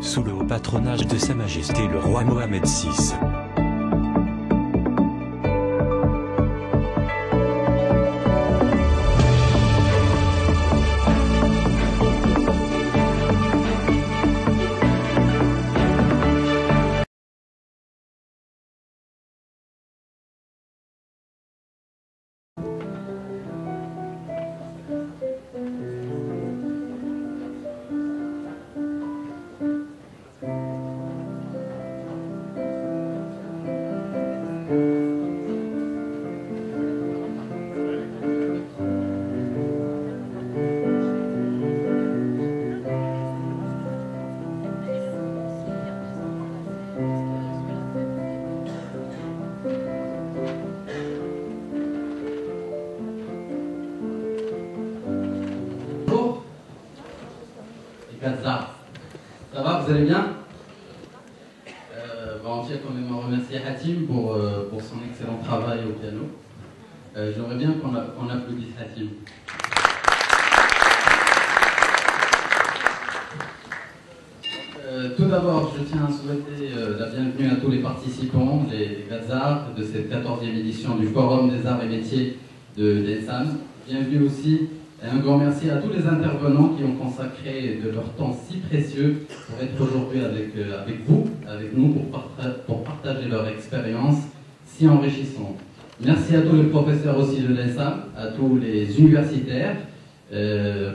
sous le haut patronage de Sa Majesté le roi Mohamed VI. Ça va, vous allez bien? On tient quand même à remercier Hatim pour son excellent travail au piano. J'aimerais bien qu'on applaudisse Hatim. Tout d'abord, je tiens à souhaiter la bienvenue à tous les participants, les Gazards de cette 14e édition du Forum des Arts et Métiers d'Ensam. Bienvenue aussi et un grand merci à tous les intervenants qui ont consacré de leur temps si précieux pour être aujourd'hui avec nous, pour partager leur expérience si enrichissante. Merci à tous les professeurs aussi de l'Ensam, à tous les universitaires,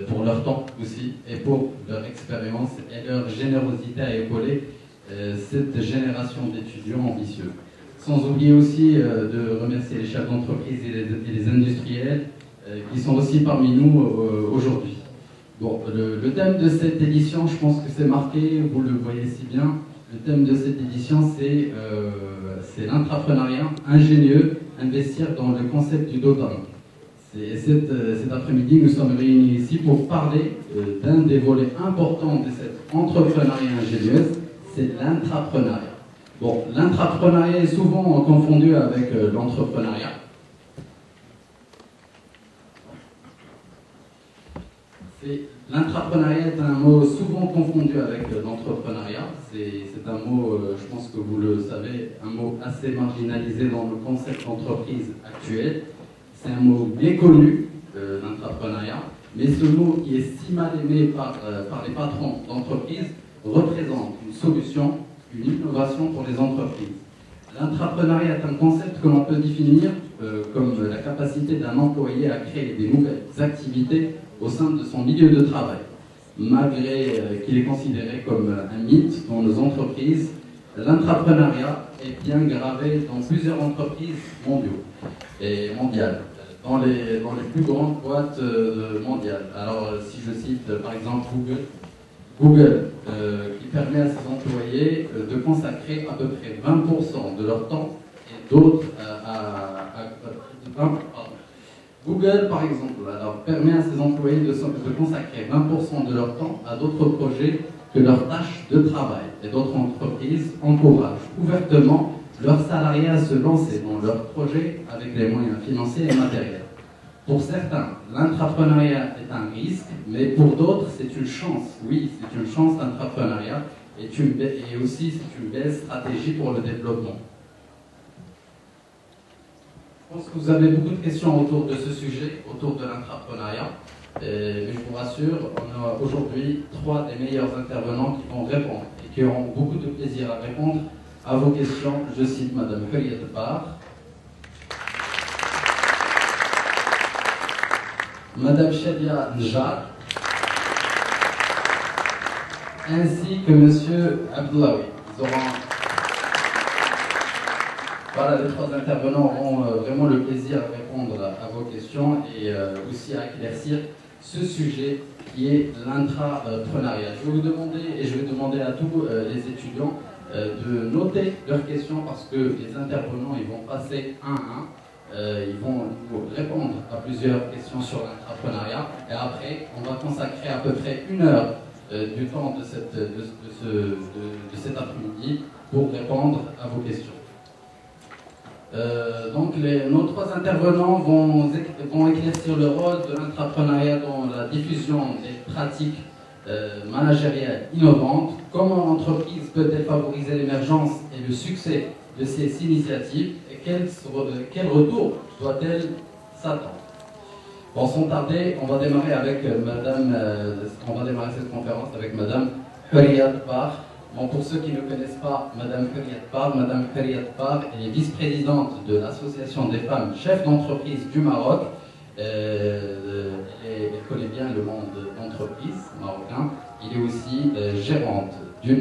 pour leur temps aussi et pour leur expérience et leur générosité à épauler cette génération d'étudiants ambitieux. Sans oublier aussi de remercier les chefs d'entreprise et les industriels qui sont aussi parmi nous aujourd'hui. Bon, le thème de cette édition, je pense que c'est marqué, vous le voyez si bien, le thème de cette édition c'est l'intrapreneuriat ingénieux, investir dans le concept du dotant. Cet après-midi, nous sommes réunis ici pour parler d'un des volets importants de cette entrepreneuriat ingénieuse, c'est l'intrapreneuriat. Bon, l'intrapreneuriat est souvent confondu avec l'entrepreneuriat. L'intrapreneuriat est un mot souvent confondu avec l'entrepreneuriat. C'est un mot, je pense que vous le savez, un mot assez marginalisé dans le concept d'entreprise actuel. C'est un mot méconnu, l'intrapreneuriat, mais ce mot qui est si mal aimé par les patrons d'entreprise représente une solution, une innovation pour les entreprises. L'intrapreneuriat est un concept que l'on peut définir comme la capacité d'un employé à créer des nouvelles activités au sein de son milieu de travail. Malgré qu'il est considéré comme un mythe dans nos entreprises, l'intrapreneuriat est bien gravé dans plusieurs entreprises mondiales, dans les plus grandes boîtes mondiales. Alors si je cite par exemple Google qui permet à ses employés de consacrer à peu près 20% de leur temps et d'autres Google, par exemple, permet à ses employés de consacrer 20% de leur temps à d'autres projets que leurs tâches de travail. Et d'autres entreprises encouragent ouvertement leurs salariés à se lancer dans leurs projets avec les moyens financiers et matériels. Pour certains, l'intrapreneuriat est un risque, mais pour d'autres, c'est une chance. Oui, c'est une chance, l'intrapreneuriat, et aussi c'est une belle stratégie pour le développement. Je pense que vous avez beaucoup de questions autour de ce sujet, autour de l'intrapreneuriat. Mais je vous rassure, on a aujourd'hui 3 des meilleurs intervenants qui vont répondre et qui auront beaucoup de plaisir à répondre à vos questions. Je cite Madame Huria Bar, Madame Shadia Njar, ainsi que Monsieur Abdoulawi. Voilà, les 3 intervenants auront vraiment le plaisir à répondre à vos questions et aussi à éclaircir ce sujet qui est l'intrapreneuriat. Je vais vous demander, et je vais demander à tous les étudiants de noter leurs questions parce que les intervenants ils vont passer un à un. Ils vont vous répondre à plusieurs questions sur l'intrapreneuriat et après on va consacrer à peu près 1 heure du temps de cet après-midi pour répondre à vos questions. Donc nos 3 intervenants vont éclaircir le rôle de l'intrapreneuriat dans la diffusion des pratiques managériale innovante. Comment l'entreprise peut-elle favoriser l'émergence et le succès de ces initiatives et quel retour doit-elle s'attendre? Bon, sans tarder, on va démarrer avec cette conférence avec Madame Hurriyat Bar. Bon, pour ceux qui ne connaissent pas Madame Hurriyat Bar, elle est vice-présidente de l'Association des femmes chefs d'entreprise du Maroc. Elle connaît bien le monde d'entreprise marocain. Il est aussi gérante de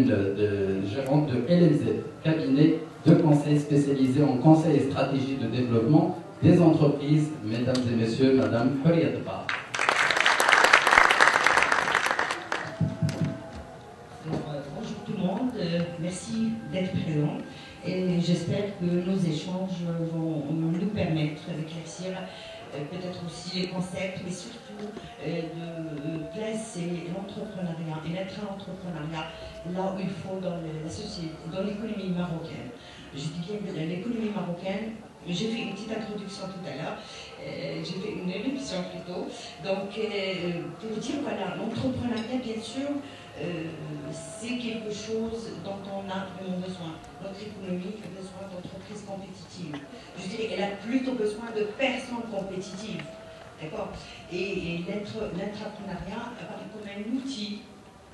LMZ, cabinet de conseil spécialisé en conseil et stratégie de développement des entreprises. Mesdames et messieurs, Madame Hurriyat Bar. Bonjour tout le monde, merci d'être présent et j'espère que nos échanges vont nous permettre d'éclaircir peut-être aussi les concepts, mais surtout de placer l'entrepreneuriat et l'intra-entrepreneuriat là où il faut dans la société, dans l'économie marocaine. Je dis bien l'économie marocaine. J'ai fait une petite introduction tout à l'heure, j'ai fait une éruption plutôt. Donc, pour dire, voilà, l'entrepreneuriat, bien sûr, c'est quelque chose dont on a vraiment besoin. Notre économie a besoin d'entreprises compétitives. Je dirais qu'elle a plutôt besoin de personnes compétitives. D'accord? Et l'intrapreneuriat apparaît comme un outil,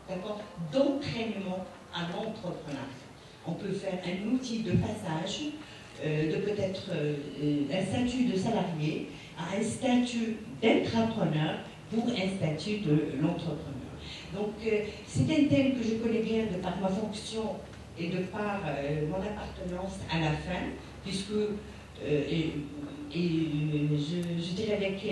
d'accord, d'entraînement à l'entrepreneuriat. On peut faire un outil de passage de peut-être un statut de salarié à un statut d'intrapreneur pour un statut de l'entrepreneur. Donc c'est un thème que je connais bien de par ma fonction et de par mon appartenance à la fin, puisque je dirais avec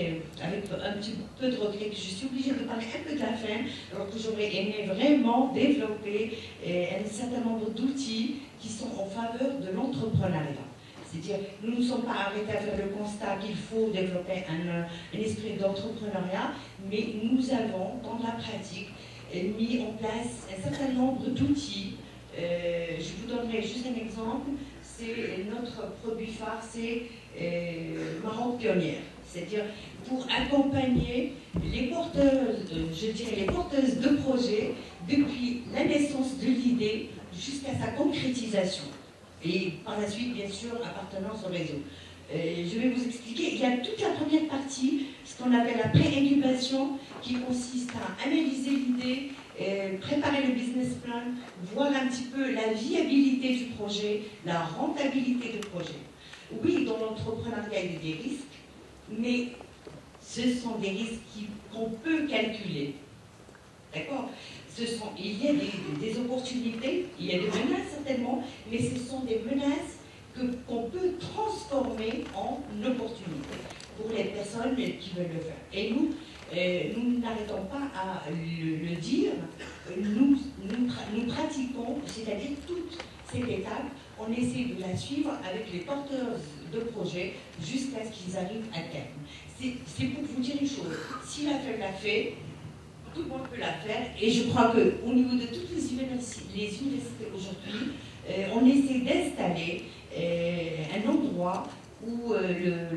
un petit peu de regret que je suis obligée de parler un peu de la fin, alors que j'aurais aimé vraiment développer un certain nombre d'outils qui sont en faveur de l'entrepreneuriat. C'est-à-dire, nous ne sommes pas arrêtés à faire le constat qu'il faut développer un esprit d'entrepreneuriat, mais nous avons, dans la pratique, mis en place un certain nombre d'outils. Je vous donnerai juste un exemple. C'est notre produit phare, c'est Maroc Pionnière. C'est-à-dire pour accompagner les porteuses, je dirais les porteuses de projets depuis la naissance de l'idée jusqu'à sa concrétisation. Et par la suite, bien sûr, appartenance au réseau. Je vais vous expliquer, il y a toute la première partie, ce qu'on appelle la pré-incubation, qui consiste à analyser l'idée, préparer le business plan, voir un petit peu la viabilité du projet, la rentabilité du projet. Oui, dans l'entrepreneuriat, il y a des risques, mais ce sont des risques qu'on peut calculer. D'accord? Il y a des opportunités, il y a des menaces certainement, mais ce sont des menaces qu'on peut transformer en opportunités pour les personnes qui veulent le faire. Et nous n'arrêtons pas à le dire, nous pratiquons, c'est-à-dire toute cette étape, on essaie de la suivre avec les porteurs de projets jusqu'à ce qu'ils arrivent à terme. C'est pour vous dire une chose, si la femme l'a fait, tout le monde peut la faire, et je crois qu'au niveau de toutes les universités aujourd'hui, on essaie d'installer un endroit où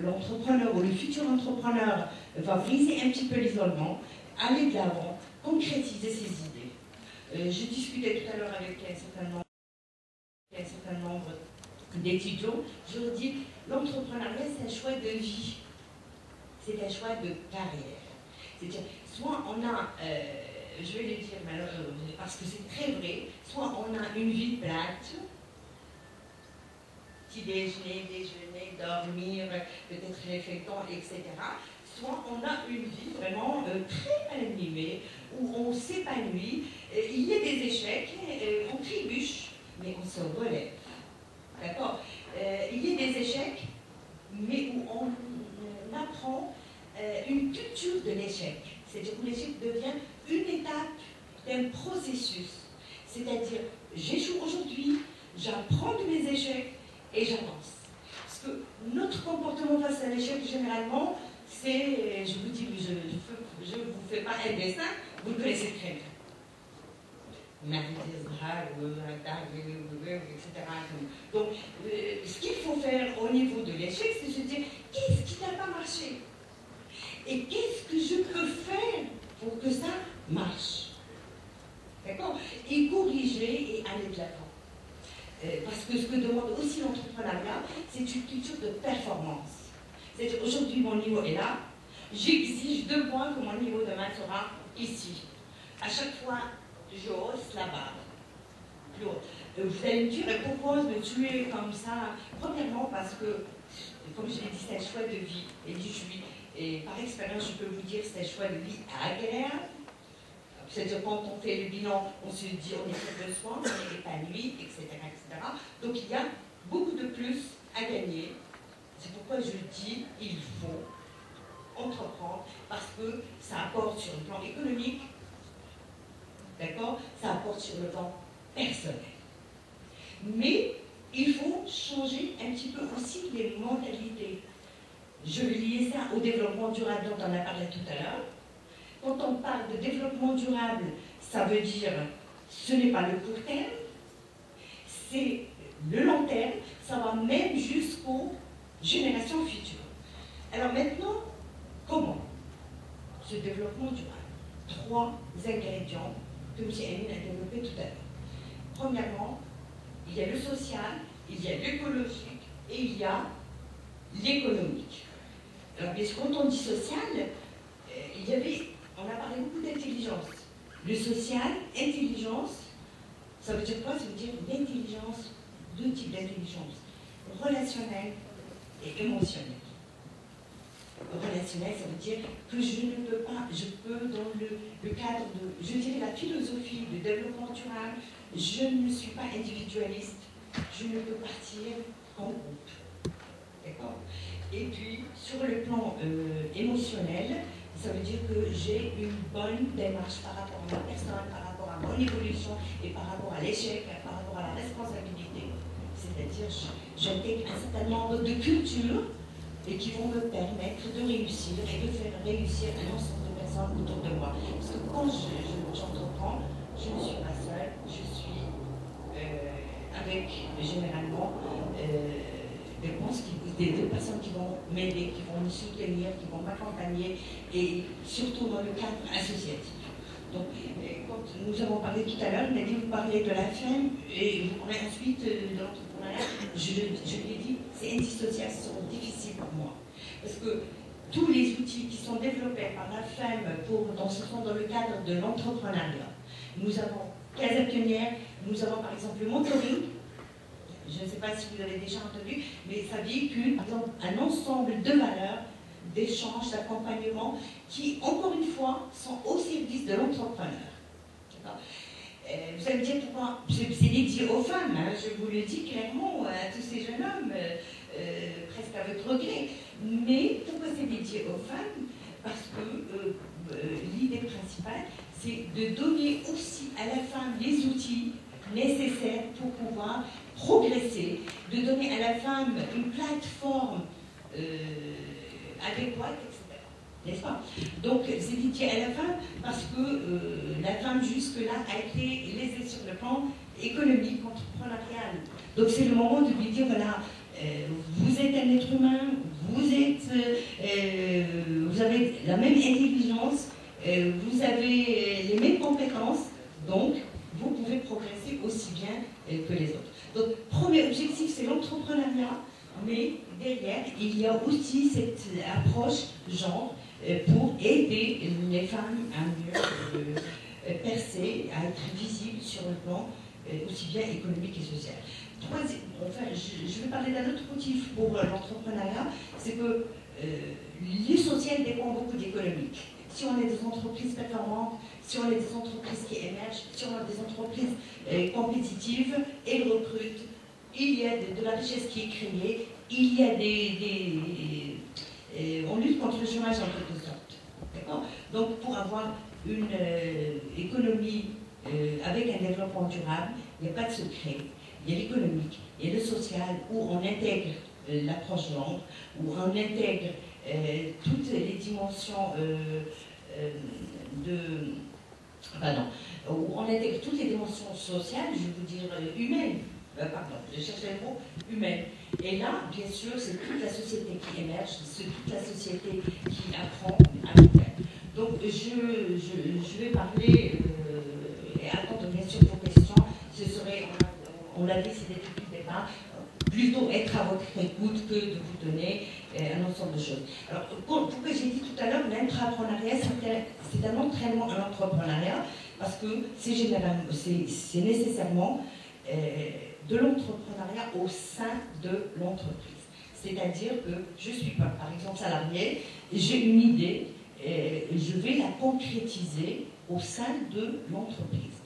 l'entrepreneur ou le futur entrepreneur va briser un petit peu l'isolement, aller de l'avant, concrétiser ses idées. Je discutais tout à l'heure avec un certain nombre d'étudiants, je leur dis, l'entrepreneuriat c'est un choix de vie, c'est un choix de carrière. C'est-à-dire, soit on a, je vais le dire parce que c'est très vrai, soit on a une vie plate, petit déjeuner, dormir, peut-être réfléchir, etc. Soit on a une vie vraiment très animée, où on s'épanouit, il y a des échecs, on trébuche, mais on se relève. D'accord? Il y a des échecs, mais où on apprend une culture de l'échec. C'est-à-dire que l'échec devient une étape d'un processus. C'est-à-dire, j'échoue aujourd'hui, j'apprends de mes échecs et j'avance. Parce que notre comportement face à l'échec, généralement, c'est, je vous dis, je ne vous fais pas un dessin, vous le connaissez très bien. Etc. Donc, ce qu'il faut faire au niveau de l'échec, c'est se dire, qu'est-ce qui n'a pas marché? Et qu'est-ce que je peux faire pour que ça marche? corriger et aller de l'avant. Parce que ce que demande aussi l'entrepreneuriat, c'est une culture de performance. C'est-à-dire, aujourd'hui, mon niveau est là, j'exige de moi que mon niveau demain sera ici. À chaque fois, je hausse la barre. Plus haut. Vous allez me dire, pourquoi me tuer comme ça? Premièrement, parce que, comme je l'ai dit, c'est un choix de vie. Et par expérience, je peux vous dire que c'est un choix de vie agréable. C'est-à-dire, quand on fait le bilan, on se dit, on est sûr de soi, on est épanoui, etc., etc. Donc, il y a beaucoup de plus à gagner. C'est pourquoi je dis, il faut entreprendre, parce que ça apporte sur le plan économique, d'accord, ça apporte sur le plan personnel. Mais il faut changer un petit peu aussi les mentalités. Je vais lier ça au développement durable dont on a parlé tout à l'heure. Quand on parle de développement durable, ça veut dire, ce n'est pas le court terme, c'est le long terme, ça va même jusqu'aux générations futures. Alors maintenant, comment ce développement durable? 3 ingrédients que M. Amin a développés tout à l'heure. Premièrement, il y a le social, il y a l'écologique et il y a l'économique. Alors, bien sûr, quand on dit social, on a parlé beaucoup d'intelligence. Le social, intelligence, ça veut dire quoi? Ça veut dire l'intelligence, 2 types d'intelligence, relationnelle et émotionnelle. Relationnel, ça veut dire que je ne peux pas, je peux dans le cadre de, je dirais, la philosophie de développement durable, je ne suis pas individualiste, je ne peux partir en groupe. D'accord? Et puis, sur le plan émotionnel, ça veut dire que j'ai une bonne démarche par rapport à ma personne, par rapport à mon évolution et par rapport à l'échec, par rapport à la responsabilité. C'est-à-dire, j'intègre un certain nombre de cultures et qui vont me permettre de réussir et de faire réussir un ensemble de personnes autour de moi. Parce que quand j'entreprends, je ne suis pas seule, je suis avec généralement des personnes qui vont m'aider, qui vont me soutenir, qui vont m'accompagner, et surtout dans le cadre associatif. Donc, quand nous avons parlé tout à l'heure, il m'a dit, vous parlez de la femme, et vous parlez ensuite de l'entrepreneuriat. Je lui ai dit, c'est indissociable, ce sera difficile pour moi. Parce que tous les outils qui sont développés par la femme dans le cadre de l'entrepreneuriat, nous avons Casa Pionnière, nous avons par exemple le mentoring. Je ne sais pas si vous avez déjà entendu, mais ça véhicule par exemple un ensemble de valeurs, d'échanges, d'accompagnement, qui, encore une fois, sont au service de l'entrepreneur. Vous allez me dire pourquoi c'est dédié aux femmes, hein, je vous le dis clairement à tous ces jeunes hommes, presque à votre regret. Mais pourquoi c'est dédié aux femmes? Parce que l'idée principale, c'est de donner aussi à la femme les outils nécessaires pour pouvoir progresser, de donner à la femme une plateforme adéquate, etc. N'est-ce pas? Donc c'est dédié à la femme parce que la femme jusque-là a été lésée sur le plan économique, entrepreneurial. Donc c'est le moment de lui dire, voilà, vous êtes un être humain, vous avez la même intelligence, vous avez les mêmes compétences, donc vous pouvez progresser aussi bien que les autres. Donc, premier objectif, c'est l'entrepreneuriat, mais derrière, il y a aussi cette approche genre pour aider les femmes à mieux percer, à être visibles sur le plan aussi bien économique et social. Je vais parler d'un autre motif pour l'entrepreneuriat, c'est que le social dépend beaucoup de l'économique. Si on a des entreprises performantes, si on a des entreprises qui émergent, si on a des entreprises compétitives, elles recrutent, il y a de la richesse qui est créée, il y a on lutte contre le chômage en quelque sorte. D'accord? Donc pour avoir une économie avec un développement durable, il n'y a pas de secret. Il y a l'économique, il y a le social, où on intègre l'approche longue, où on intègre toutes les dimensions où on intègre toutes les dimensions sociales, je veux dire humaines, je cherchais le mot humaine. Et là, bien sûr, c'est toute la société qui émerge, c'est toute la société qui apprend avec elle. Donc, je vais parler et attendre bien sûr vos questions on l'a décidé depuis le départ, plutôt être à votre écoute que de vous donner un ensemble de choses. Alors, pourquoi j'ai dit tout à l'heure, l'intrapreneuriat, c'est un entraînement à l'entrepreneuriat, parce que c'est nécessairement de l'entrepreneuriat au sein de l'entreprise. C'est-à-dire que je suis pas, par exemple, salarié, j'ai une idée, je vais la concrétiser au sein de l'entreprise.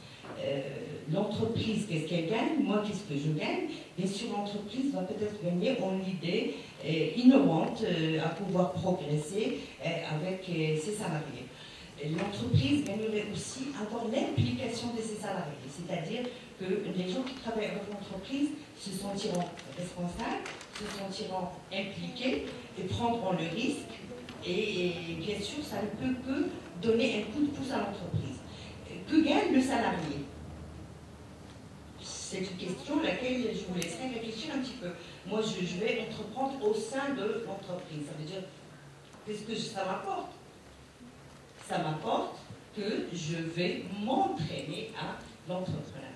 L'entreprise, qu'est-ce qu'elle gagne? Moi, qu'est-ce que je gagne? Bien sûr, l'entreprise va peut-être gagner en idée innovante à pouvoir progresser avec ses salariés. L'entreprise gagnerait aussi à avoir l'implication de ses salariés, c'est-à-dire que les gens qui travaillent avec l'entreprise se sentiront responsables, se sentiront impliqués et prendront le risque. Et bien sûr, ça ne peut que donner un coup de pouce à l'entreprise. Que gagne le salarié? C'est une question à laquelle je vous laisserai réfléchir un petit peu. Moi, je vais entreprendre au sein de l'entreprise. Ça veut dire, qu'est-ce que ça m'apporte? Ça m'apporte que je vais m'entraîner à l'entrepreneuriat.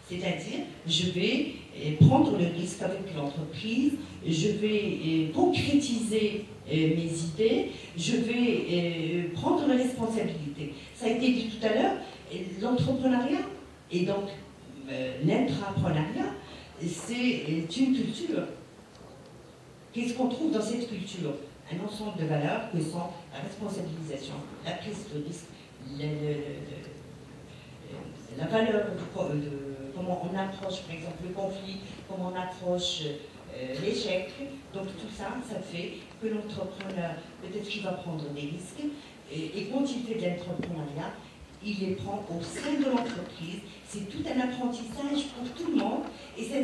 C'est-à-dire, je vais prendre le risque avec l'entreprise, je vais concrétiser mes idées, je vais prendre la responsabilité. Ça a été dit tout à l'heure, l'entrepreneuriat et donc l'intrapreneuriat, c'est une culture. Qu'est-ce qu'on trouve dans cette culture? Un ensemble de valeurs que sont la responsabilisation, la prise de risque, la valeur de comment on approche, par exemple, le conflit, comment on approche l'échec. Donc tout ça, ça fait que l'entrepreneur, peut-être qu'il va prendre des risques, et quand il fait de l'entrepreneuriat, il les prend au sein de l'entreprise. C'est tout un apprentissage pour tout le monde, et ça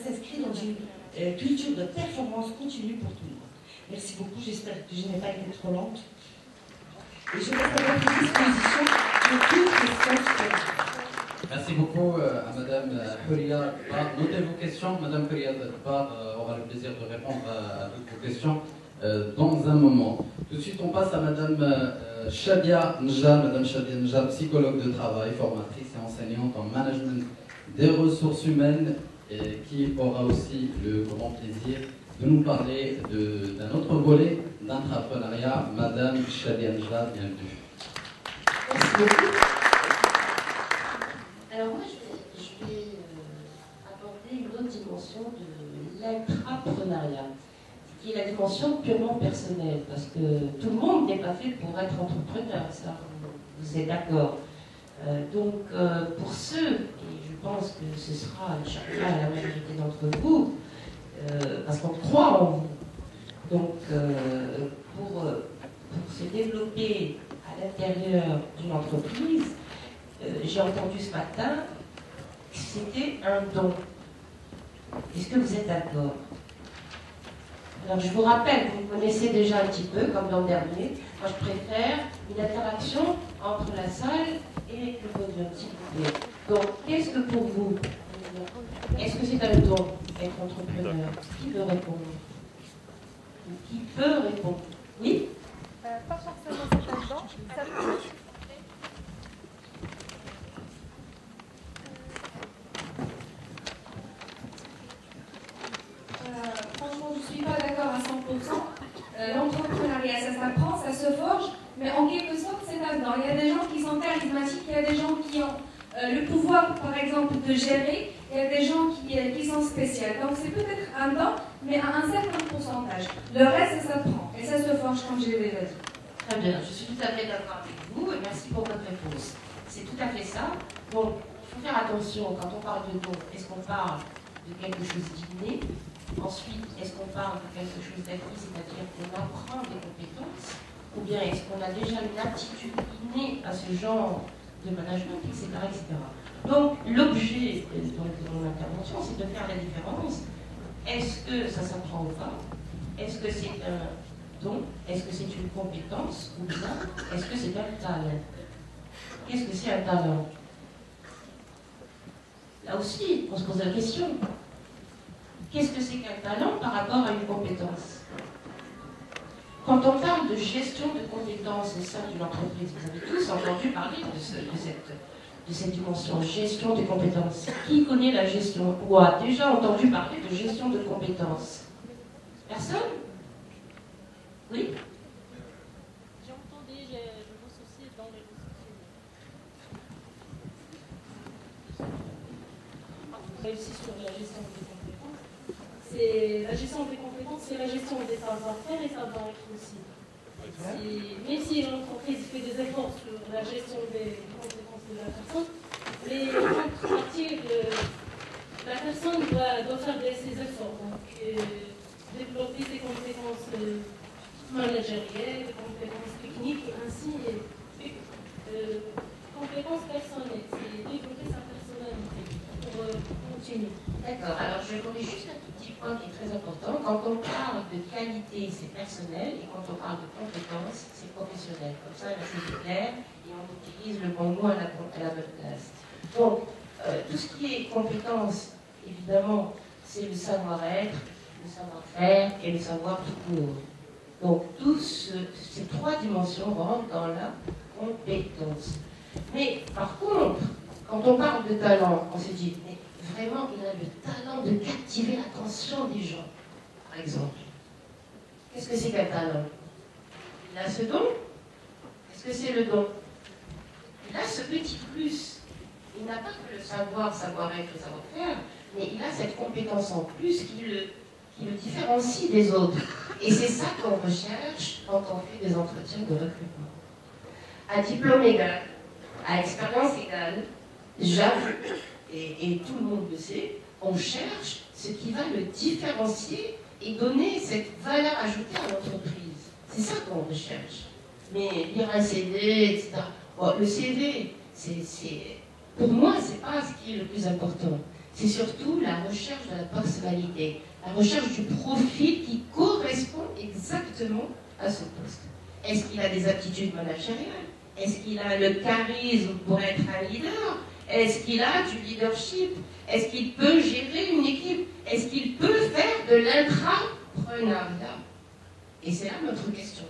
s'inscrit dans une culture de performance continue pour tout le monde. Merci beaucoup, j'espère que je n'ai pas été trop lente. Et je reste à votre disposition pour toute question. Merci beaucoup à Madame Huria. Notez vos questions. Madame Huria aura le plaisir de répondre à toutes vos questions dans un moment. Tout de suite, on passe à Madame Shadia Njar. Madame Shadia Njar, psychologue de travail, formatrice et enseignante en management des ressources humaines, et qui aura aussi le grand plaisir de nous parler d'un autre volet d'entrepreneuriat. Madame Shadia Njar, bienvenue. Merci beaucoup. Alors moi, je vais aborder une autre dimension de l'intrapreneuriat, qui est la dimension purement personnelle, parce que tout le monde n'est pas fait pour être entrepreneur, ça, vous êtes d'accord. Donc, pour ceux, et je pense que ce sera chacun la majorité d'entre vous, parce qu'on croit en vous, donc pour se développer à l'intérieur d'une entreprise, j'ai entendu ce matin que c'était un don. Est-ce que vous êtes d'accord? Alors je vous rappelle, vous me connaissez déjà un petit peu, comme l'an dernier. Moi je préfère une interaction entre la salle et le podium, s'il vous plaît. Donc, qu'est-ce que pour vous, est-ce que c'est un don d'être entrepreneur? Qui peut répondre? Qui peut répondre? Oui? Pas forcément c'est un don, ça peut être. Franchement, je ne suis pas d'accord à 100%. L'entrepreneuriat, ça s'apprend, ça se forge, mais en quelque sorte, c'est un don. Il y a des gens qui sont charismatiques, il y a des gens qui ont le pouvoir, par exemple, de gérer, il y a des gens qui sont spéciaux. Donc, c'est peut-être un don, mais à un certain pourcentage. Le reste, ça s'apprend et ça se forge, comme je l'ai déjà dit. Très bien, je suis tout à fait d'accord avec vous et merci pour votre réponse. C'est tout à fait ça. Donc, il faut faire attention quand on parle de don. Est-ce qu'on parle de quelque chose d'inné? Ensuite, est-ce qu'on parle de quelque chose d'acquis, c'est-à-dire qu'on apprend des compétences? Ou bien est-ce qu'on a déjà une aptitude innée à ce genre de management, etc. etc. Donc, l'objet de mon intervention, c'est de faire la différence. Est-ce que ça s'apprend ou pas? Est-ce que c'est un don? Est-ce que c'est une compétence? Ou bien est-ce que c'est un talent? Qu'est-ce que c'est un talent? Là aussi, on se pose la question. Qu'est-ce que c'est qu'un talent par rapport à une compétence? Quand on parle de gestion de compétences au sein d'une entreprise, vous avez tous entendu parler de de cette dimension gestion des compétences? Qui connaît la gestion ou a déjà entendu parler de gestion de compétences? Personne? Oui? J'ai entendu les réseaux sociaux dans les réseaux sociaux. Aussi sur la gestion des compétences. La gestion des compétences, c'est la gestion des savoir-faire et savoir-être aussi. Même si l'entreprise fait des efforts sur la gestion des compétences de la personne, mais en contrepartie, la personne doit faire ses efforts. Donc, développer ses compétences managérielles, des compétences techniques, ainsi compétences personnelles. C'est développer sa personnalité pour continuer. D'accord, alors je corrige juste un tout petit point qui est très important. Quand on parle de qualité, c'est personnel, et quand on parle de compétences, c'est professionnel. Comme ça, là, c'est clair, et on utilise le bon mot à la bonne place. Donc, tout ce qui est compétences, évidemment, c'est le savoir-être, le savoir-faire et le savoir tout court. Donc, ces trois dimensions rentrent dans la compétence. Mais par contre, quand on parle de talent, on se dit, mais vraiment, il a le talent de captiver l'attention des gens, par exemple. Qu'est-ce que c'est qu'un talent? Il a ce don? Qu'est-ce que c'est le don? Il a ce petit plus. Il n'a pas que le savoir, savoir-être, le savoir-faire, mais il a cette compétence en plus qui le différencie des autres. Et c'est ça qu'on recherche quand on fait des entretiens de recrutement. À diplôme égal, à expérience égale, j'avoue, et tout le monde le sait, on cherche ce qui va le différencier et donner cette valeur ajoutée à l'entreprise. C'est ça qu'on recherche. Mais lire un CV, etc. Bon, le CV, pour moi, c'est pas ce qui est le plus important. C'est surtout la recherche de la personnalité, la recherche du profil qui correspond exactement à ce poste. Est-ce qu'il a des aptitudes managériales? Est-ce qu'il a le charisme pour être un leader? Est-ce qu'il a du leadership? Est-ce qu'il peut gérer une équipe? Est-ce qu'il peut faire de l'intrapreneuriat? Et c'est là notre question.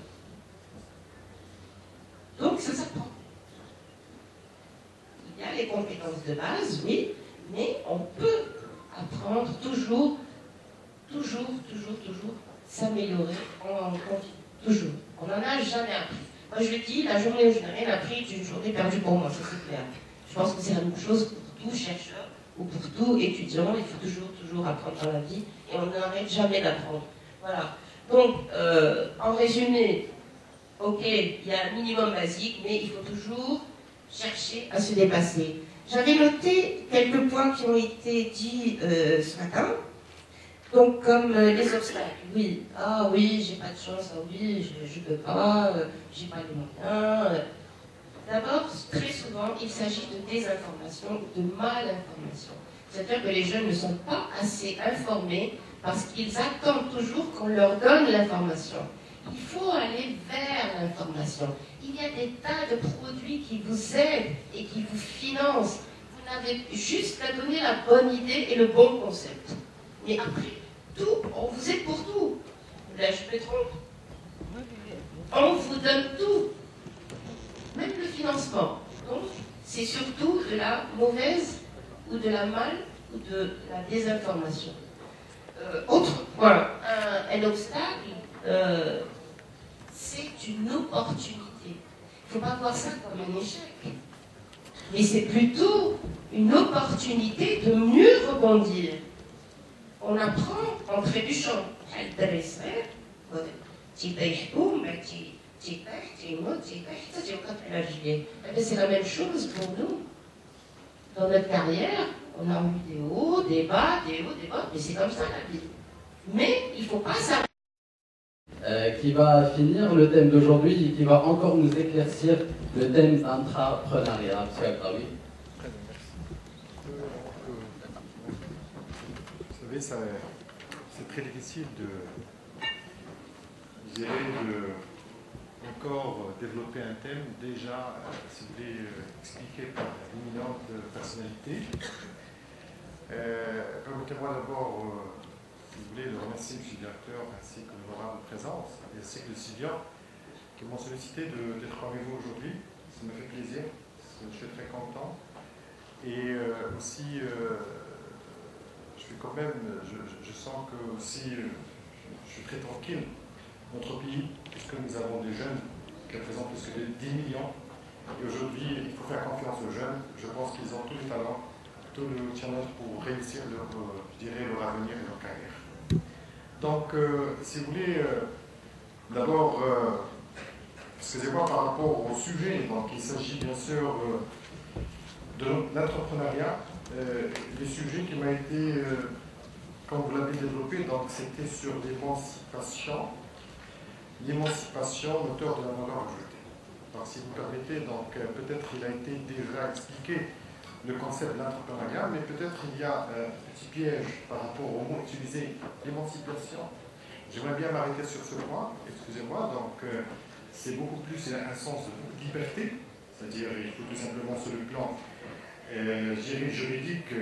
Donc ça s'apprend. Il y a les compétences de base, oui, mais on peut apprendre toujours s'améliorer en continu. Toujours. On n'en a jamais appris. Moi je le dis, la journée où je n'ai rien appris est une journée perdue pour moi, ça c'est clair. Je pense que c'est la même chose pour tout chercheur ou pour tout étudiant. Il faut toujours apprendre dans la vie et on n'arrête jamais d'apprendre. Voilà. Donc, en résumé, ok, il y a un minimum basique, mais il faut toujours chercher à se dépasser. J'avais noté quelques points qui ont été dits ce matin. Donc, comme les obstacles, oui, ah oui, j'ai pas de chance, ah oui, je peux pas, j'ai pas les moyens. D'abord, très souvent, il s'agit de désinformation ou de malinformation. C'est-à-dire que les jeunes ne sont pas assez informés parce qu'ils attendent toujours qu'on leur donne l'information. Il faut aller vers l'information. Il y a des tas de produits qui vous aident et qui vous financent. Vous n'avez juste qu'à donner la bonne idée et le bon concept. Mais après, tout, on vous aide pour tout. Là, je me trompe. On vous donne tout. Même le financement. Donc, c'est surtout de la mauvaise ou de la mal ou de la désinformation. Autre point, un obstacle, c'est une opportunité. Il ne faut pas voir ça comme un échec. Mais c'est plutôt une opportunité de mieux rebondir. On apprend en trébuchant. C'est la même chose pour nous. Dans notre carrière, on a eu des hauts, des bas, mais c'est comme ça la vie. Mais il ne faut pas savoir. Qui va finir le thème d'aujourd'hui et qui va encore nous éclaircir le thème d'entrepreneuriat. Monsieur Akraoui. Très bien, merci. Vous savez, c'est très difficile de encore développer un thème déjà, si vous voulez, expliqué par d'éminentes personnalités. Permettez-moi d'abord, si vous voulez, de remercier M. le directeur ainsi que l'honorable présence, ainsi que le Sylvian, qui m'ont sollicité d'être parmi vous aujourd'hui. Ça me fait plaisir, je suis très content. Et aussi, je suis quand même, je sens que aussi, je suis très tranquille. Notre pays, puisque nous avons des jeunes qui représentent plus que 10 millions, et aujourd'hui, il faut faire confiance aux jeunes. Je pense qu'ils ont tout le talent, tout le challenge pour réussir leur, je dirais, leur avenir et leur carrière. Donc, si vous voulez, d'abord, excusez-moi par rapport au sujet, donc il s'agit bien sûr de l'entrepreneuriat. Le sujet qui m'a été, comme vous l'avez développé, donc c'était sur l'émancipation, moteur de la valeur ajoutée. Donc, si vous permettez, donc peut-être il a été déjà expliqué le concept de l'entrepreneuriat, mais peut-être il y a un petit piège par rapport au mot utilisé, l'émancipation. J'aimerais bien m'arrêter sur ce point, excusez-moi, donc c'est beaucoup plus, il a un sens de liberté, c'est-à-dire il faut tout simplement sur le plan juridique,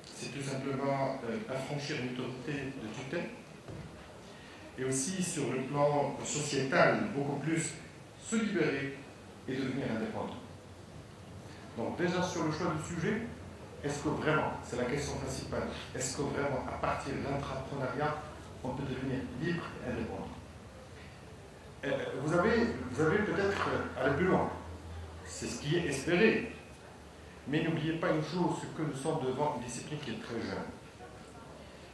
c'est tout simplement affranchir une autorité de tutelle, et aussi sur le plan sociétal, beaucoup plus se libérer et devenir indépendant. Donc déjà sur le choix du sujet, est-ce que vraiment, c'est la question principale, est-ce que vraiment à partir de l'entrepreneuriat, on peut devenir libre et indépendant? Vous avez peut-être aller plus loin, c'est ce qui est espéré, mais n'oubliez pas une chose, c'est que nous sommes devant une discipline qui est très jeune,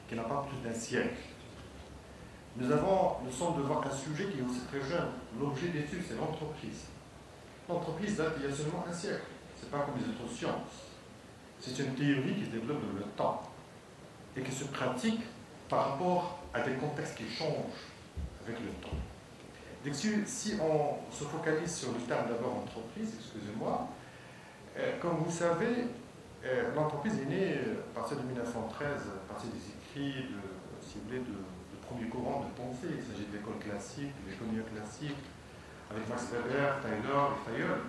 qui n'a pas plus d'un siècle. Nous sommes devant un sujet qui est aussi très jeune. L'objet d'étude, c'est l'entreprise. L'entreprise date d'il y a seulement un siècle. Ce n'est pas comme les autres sciences. C'est une théorie qui se développe dans le temps et qui se pratique par rapport à des contextes qui changent avec le temps. Donc, si on se focalise sur le terme d'abord entreprise, excusez-moi, comme vous savez, l'entreprise est née à partir de 1913, à partir des écrits, si vous voulez, de premier courant de pensée. Il s'agit de l'école classique, de l'économie classique, avec Max Weber, Taylor et Fayol.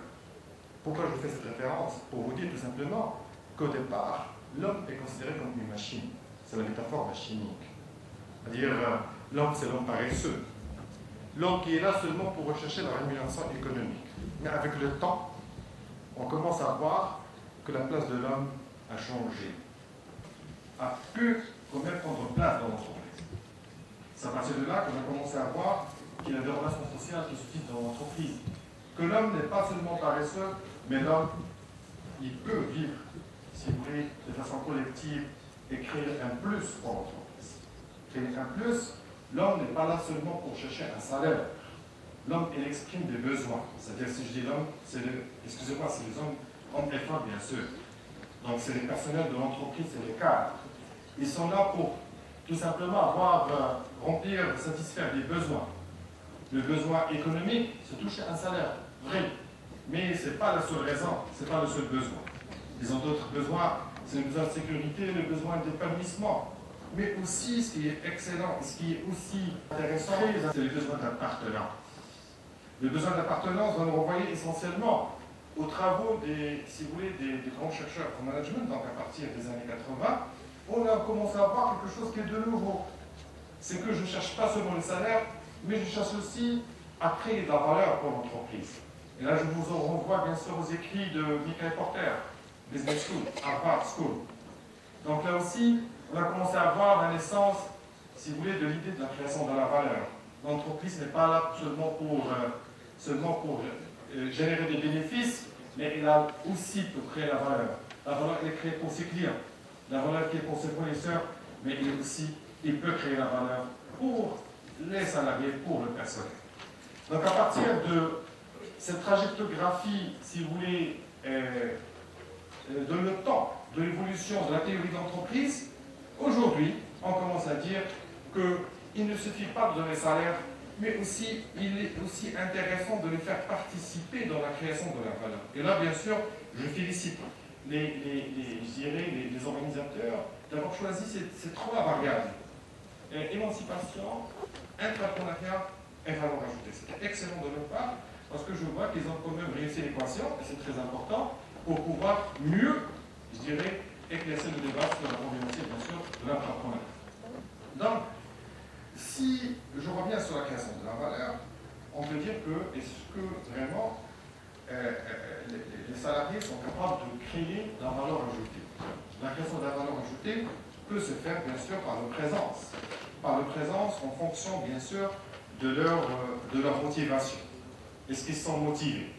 Pourquoi je fais cette référence? Pour vous dire tout simplement qu'au départ, l'homme est considéré comme une machine. C'est la métaphore machinique. C'est-à-dire, l'homme, c'est l'homme paresseux. L'homme qui est là seulement pour rechercher la rémunération économique. Mais avec le temps, on commence à voir que la place de l'homme a changé, a pu quand même prendre place dans l'entreprise. C'est à partir de là qu'on a commencé à voir qu'il y a des relations sociales qui se font dans l'entreprise. Que l'homme n'est pas seulement paresseux, mais l'homme, il peut vivre, si vous voulez, de façon collective et créer un plus pour l'entreprise. Créer un plus, l'homme n'est pas là seulement pour chercher un salaire. L'homme, il exprime des besoins. C'est-à-dire, si je dis l'homme, excusez-moi, c'est les hommes et femmes, bien sûr. Donc, c'est les personnels de l'entreprise, c'est les cadres. Ils sont là pour tout simplement remplir, satisfaire des besoins. Le besoin économique, c'est toucher un salaire, vrai. Mais ce n'est pas la seule raison, ce n'est pas le seul besoin. Ils ont d'autres besoins, c'est le besoin de sécurité, le besoin d'épanouissement. Mais aussi, ce qui est excellent, ce qui est aussi intéressant, c'est le besoin d'appartenance. Le besoin d'appartenance va nous renvoyer essentiellement aux travaux si vous voulez, des grands chercheurs en management, donc à partir des années 80, on a commencé à voir quelque chose qui est de nouveau. C'est que je ne cherche pas seulement le salaire, mais je cherche aussi à créer de la valeur pour l'entreprise. Et là, je vous renvoie bien sûr aux écrits de Michael Porter, Business School, Harvard School. Donc là aussi, on a commencé à voir la naissance, si vous voulez, de l'idée de la création de la valeur. L'entreprise n'est pas là seulement pour générer des bénéfices, mais elle a aussi pour créer la valeur. La valeur, elle est créée pour ses clients. La valeur qui est pour ses fournisseurs, mais il peut créer la valeur pour les salariés, pour le personnel. Donc à partir de cette trajectographie, si vous voulez, de le temps, de l'évolution de la théorie d'entreprise, aujourd'hui, on commence à dire qu'il ne suffit pas de donner salaire, mais aussi, il est aussi intéressant de les faire participer dans la création de la valeur. Et là, bien sûr, je félicite les organisateurs d'avoir choisi ces trois variables. Émancipation, entrepreneuriat et valeur ajoutée. C'était excellent de leur part, parce que je vois qu'ils ont quand même réussi l'équation, et c'est très important, pour pouvoir mieux, je dirais, éclaircir le débat sur la problématique, bien sûr, de l'entrepreneuriat. Donc, si je reviens sur la création de la valeur, on peut dire que, est-ce que vraiment les salariés sont capables de créer de la valeur ajoutée. La création de la valeur ajoutée peut se faire bien sûr par leur présence. Par leur présence en fonction bien sûr de leur motivation. Est-ce qu'ils sont motivés?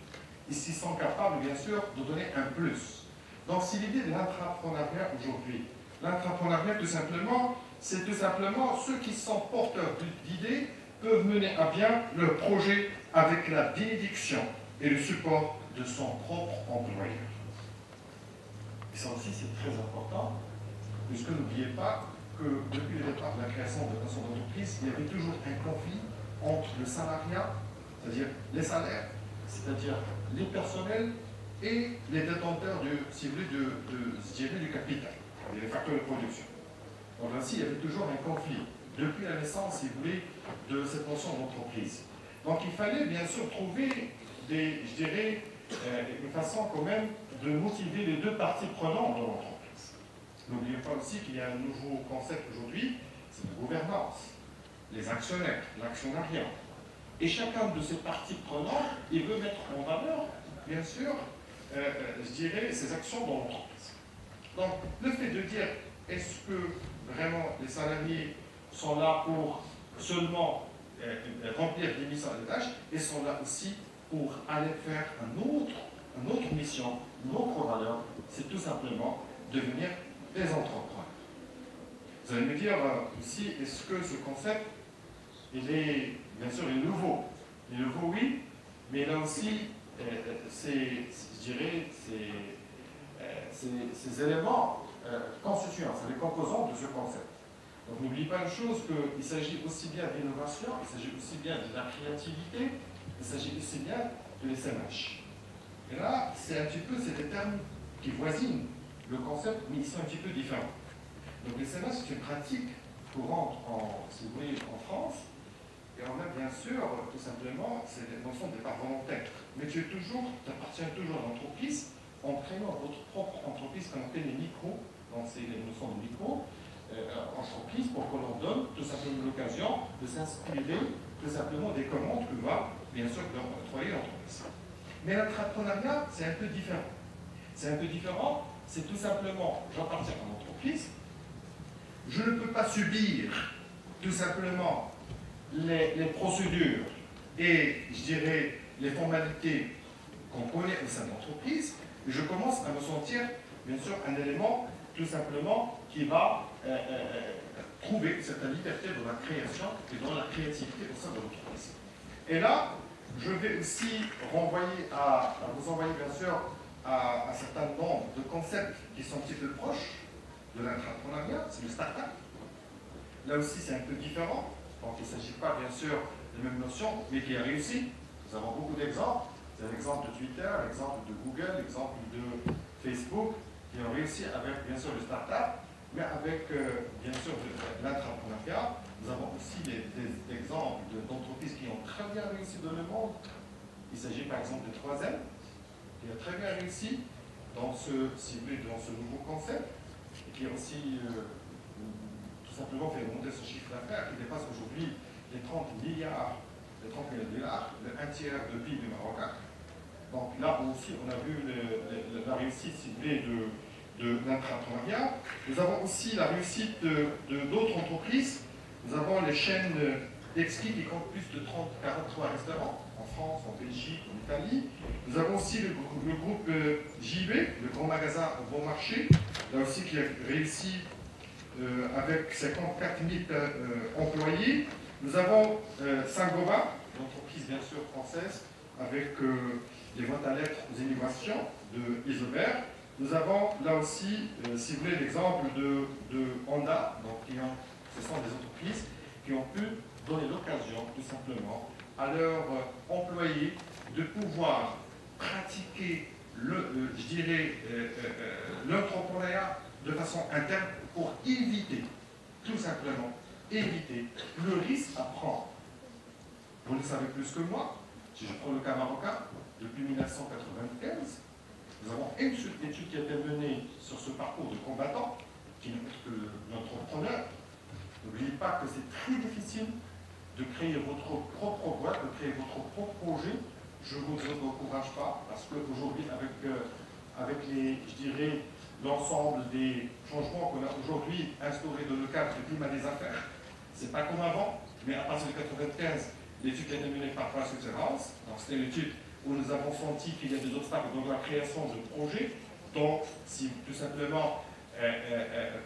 Est-ce qu'ils sont capables bien sûr de donner un plus? Donc c'est l'idée de l'intrapreneuriat aujourd'hui. L'intrapreneuriat tout simplement, c'est tout simplement ceux qui sont porteurs d'idées peuvent mener à bien leur projet avec la bénédiction et le support de son propre employeur. Et ça aussi c'est très important, puisque n'oubliez pas que depuis le départ de la création de son entreprise, il y avait toujours un conflit entre le salariat, c'est-à-dire les salaires, c'est-à-dire les personnels et les détenteurs si vous voulez, du capital, les facteurs de production. Donc ainsi, il y avait toujours un conflit, depuis la naissance, si vous voulez, de cette notion d'entreprise. Donc il fallait bien sûr trouver une façon quand même de motiver les deux parties prenantes de l'entreprise. N'oubliez pas aussi qu'il y a un nouveau concept aujourd'hui, c'est la gouvernance, les actionnaires, l'actionnariat. Et chacun de ces parties prenantes, il veut mettre en valeur, bien sûr, ses actions dans l'entreprise. Donc, le fait de dire, est-ce que vraiment les salariés sont là pour seulement remplir des missions et des tâches, et sont là aussi pour aller faire une autre mission, une autre valeur, c'est tout simplement devenir des entrepreneurs. Vous allez me dire aussi, est-ce que ce concept, il est, bien sûr, il est nouveau. Il est nouveau, oui, mais là aussi, ces éléments constituants, c'est les composants de ce concept. Donc n'oubliez pas une chose, qu'il s'agit aussi bien d'innovation, il s'agit aussi bien de la créativité, il s'agit aussi bien de l'SMH. Et là, c'est un petit peu, c'est des termes qui voisinent le concept, mais ils sont un petit peu différents. Donc l'SMH, c'est une pratique courante, si vous voulez, en France, et on a bien sûr, tout simplement, c'est la notion de départ volontaire. Mais tu appartiens toujours à l'entreprise en créant votre propre entreprise qu'on appelle les micros, donc c'est les notions de micro, entreprise pour qu'on leur donne tout simplement l'occasion de s'inspirer tout simplement des commandes que va bien sûr leur travailler l'entreprise. Mais l'entrepreneuriat, c'est un peu différent. C'est un peu différent, c'est tout simplement, j'appartiens à l'entreprise, je ne peux pas subir tout simplement les procédures et, je dirais, les formalités qu'on connaît au sein de l'entreprise, je commence à me sentir, bien sûr, un élément tout simplement qui va trouver cette liberté dans la création et dans la créativité au sein de l'entreprise. Et là, je vais aussi vous envoyer bien sûr à un certain nombre de concepts qui sont un petit peu proches de l'intrapreneuriat, c'est le start-up. Là aussi, c'est un peu différent. Donc, il ne s'agit pas bien sûr des mêmes notions, mais qui a réussi. Nous avons beaucoup d'exemples. C'est l'exemple de Twitter, l'exemple de Google, l'exemple de Facebook, qui ont réussi avec bien sûr le start-up, mais avec bien sûr l'intrapreneuriat. Nous avons aussi des exemples d'entreprises qui ont très bien réussi dans le monde. Il s'agit par exemple de 3M, qui a très bien réussi dans si vous voulez, dans ce nouveau concept, et qui a aussi tout simplement fait monter son chiffre d'affaires, qui dépasse aujourd'hui les 30 milliards de dollars, un tiers de PIB marocain. Donc là aussi, on a vu la réussite, si vous voulez, de l'intrapreneuriat. Nous avons aussi la réussite d'autres entreprises. Nous avons les chaînes d'exquis qui comptent plus de 43 restaurants en France, en Belgique, en Italie. Nous avons aussi le groupe JB, le grand magasin Bon Marché, là aussi qui a réussi avec 54 000 employés. Nous avons Saint-Gobain, une entreprise bien sûr française, avec les boîtes à lettres aux innovations de Isobert. Nous avons là aussi, si vous voulez, l'exemple de Honda, donc ce sont des entreprises qui ont pu donner l'occasion, tout simplement, à leurs employés de pouvoir pratiquer l'entrepreneuriat de façon interne pour éviter, tout simplement, éviter le risque à prendre. Vous le savez plus que moi, si je prends le cas marocain, depuis 1995, nous avons une seule étude qui a été menée sur ce parcours de combattant, qui n'est pas que l'entrepreneur. N'oubliez pas que c'est très difficile de créer votre propre boîte, de créer votre propre projet je ne vous encourage pas, parce qu'aujourd'hui, avec l'ensemble des changements qu'on a aujourd'hui instaurés dans le cadre du climat des affaires, c'est pas comme avant, mais à partir de 1995, l'étude qui a été menée par Price Waterhouse, donc c'était l'étude où nous avons senti qu'il y a des obstacles dans la création de projets, donc si tout simplement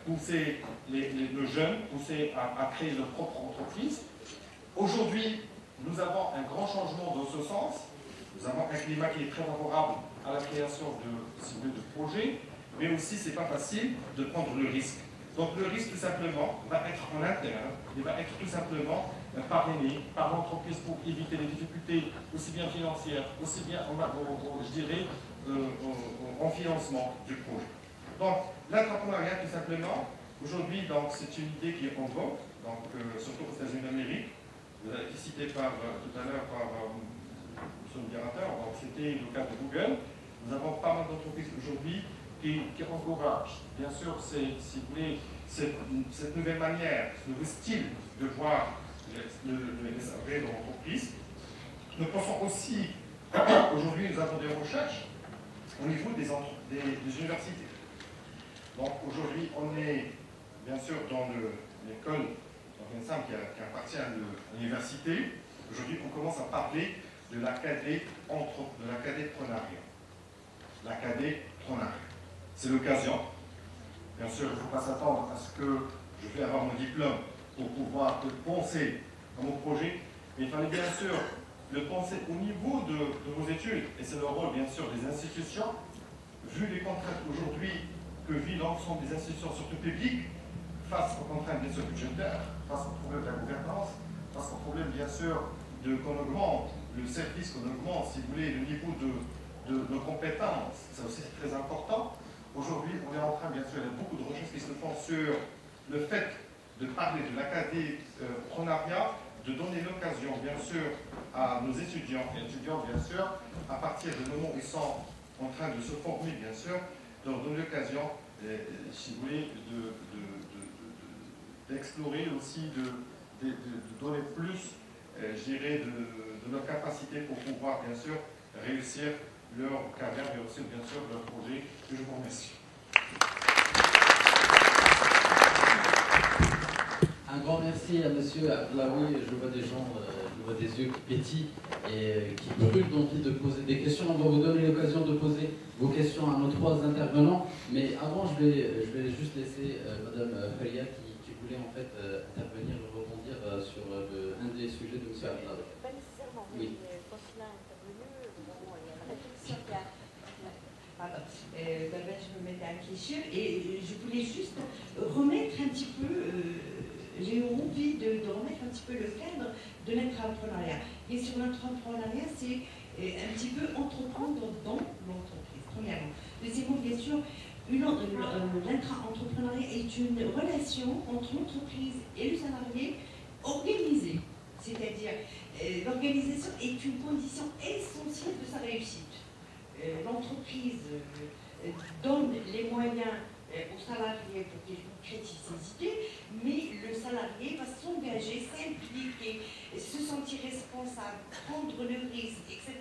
pousser les jeunes, pousser à créer leur propre entreprise. Aujourd'hui, nous avons un grand changement dans ce sens. Nous avons un climat qui est très favorable à la création de projets, mais aussi c'est pas facile de prendre le risque. Donc le risque tout simplement va être en interne, il va être tout simplement parrainé par l'entreprise pour éviter les difficultés aussi bien financières, aussi bien en financement du projet. Donc l'entrepreneuriat tout simplement, aujourd'hui c'est une idée qui est en vogue, donc surtout aux États-Unis d'Amérique. Vous avez été cité tout à l'heure par le modérateur, donc c'était le cas de Google. Nous avons pas mal d'entreprises aujourd'hui qui encouragent, bien sûr, si vous voulez, cette nouvelle manière, ce nouveau style de voir les salariés de l'entreprise. Nous pensons aussi, aujourd'hui, nous avons des recherches au niveau des universités. Donc aujourd'hui, on est bien sûr dans l'école qui appartient à l'université. Aujourd'hui, on commence à parler de l'académie C'est l'occasion. Bien sûr, il ne faut pas s'attendre à ce que je vais avoir mon diplôme pour pouvoir penser à mon projet, mais il fallait bien sûr le penser au niveau de vos études, et c'est le rôle bien sûr des institutions, vu les contraintes aujourd'hui que vit l'ensemble des institutions, surtout publiques, face aux contraintes bien sûr budgétaires, face au problème de la gouvernance, face au problème bien sûr qu'on augmente le service, qu'on augmente, si vous voulez, le niveau de nos compétences. Ça aussi c'est très important. Aujourd'hui, on est en train, bien sûr, il y a beaucoup de recherches qui se font sur le fait de parler de l'académie-prenariat, de donner l'occasion, bien sûr, à nos étudiants et étudiantes, bien sûr, à partir du moment où ils sont en train de se former, bien sûr, de leur donner l'occasion, si vous voulez, d'explorer aussi, de donner plus, je dirais, de leur capacité pour pouvoir, bien sûr, réussir leur carrière, mais aussi, bien sûr, leur projet. Je vous remercie. Un grand merci à monsieur Abdelawi. Je vois des gens, je vois des yeux qui pétillent et qui brûlent d'envie de poser des questions. On va vous donner l'occasion de poser vos questions à nos trois intervenants. Mais avant, je vais juste laisser madame Faria qui voulait en fait intervenir, rebondir sur un des sujets de monsieur Abdelawi. Pas nécessairement, mais quand il a intervenu, il y a la réflexion qui a... Pardon, je me mettais à question et je voulais juste remettre un petit peu, j'ai envie de remettre un petit peu le cadre de l'intrapreneuriat. Et sur l'intrapreneuriat, c'est un petit peu entreprendre dans l'entreprise, premièrement. Deuxièmement, bien sûr, l'intra-entrepreneuriat est une relation entre l'entreprise et le salarié organisée. C'est-à-dire, l'organisation est une condition essentielle de sa réussite. L'entreprise donne les moyens aux salariés pour qu'ils concrétisent ses idées, mais le salarié va s'engager, s'impliquer, se sentir responsable, prendre le risque, etc.,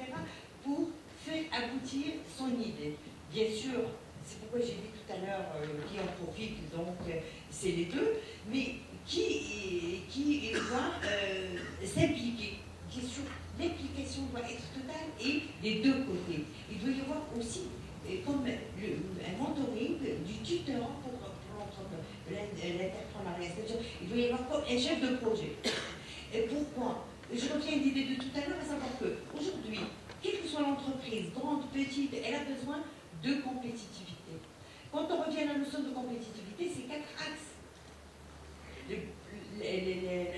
pour faire aboutir son idée. Bien sûr, c'est pourquoi j'ai dit tout à l'heure qui en profite, donc c'est les deux, mais qui doit s'impliquer. Bien sûr, l'implication doit être totale et des deux côtés. Il doit y avoir aussi comme un mentoring du tuteur pour l'interpreneuriat. C'est-à-dire, il doit y avoir comme un chef de projet. Et pourquoi? Je reviens à l'idée de tout à l'heure, à savoir qu'aujourd'hui, quelle que soit l'entreprise, grande, petite, elle a besoin de compétitivité. Quand on revient à la notion de compétitivité, c'est 4 axes.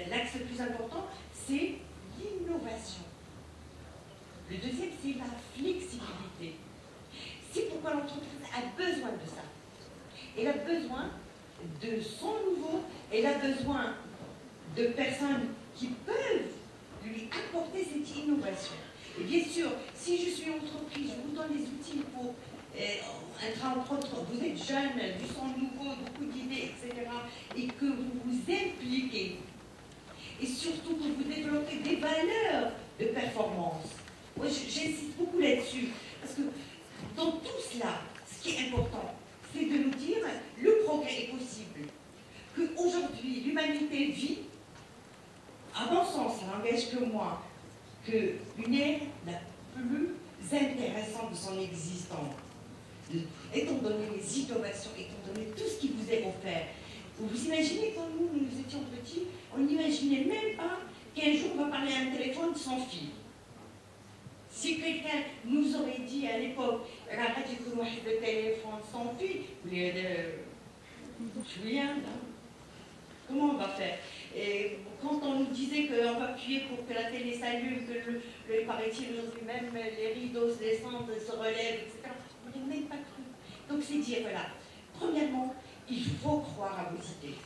L'axe le plus important, c'est l'innovation. Le deuxième, c'est la flexibilité. C'est pourquoi l'entreprise a besoin de ça. Elle a besoin de son nouveau, elle a besoin de personnes qui peuvent lui apporter cette innovation. Et bien sûr, si je suis entreprise, je vous donne les outils pour entre vous êtes jeune, du sang nouveau, beaucoup d'idées, etc., et que vous vous impliquez, et surtout que vous développez des valeurs de performance. Moi, j'essaie l'humanité vit, à mon sens, ça n'engage que moi, qu'une ère la plus intéressante de son existence, étant donné les innovations, étant donné tout ce qui vous est offert. Vous imaginez, quand nous étions petits, on n'imaginait même pas qu'un jour on va parler à un téléphone sans fil. Si quelqu'un nous aurait dit à l'époque, le téléphone sans fil, comment on va faire? Et quand on nous disait qu'on va appuyer pour que la télé s'allume, que le paraît-il aujourd'hui même les rideaux se descendent, se relèvent, etc., on n'a même pas cru. Donc c'est dire, voilà, premièrement, il faut croire à vos idées.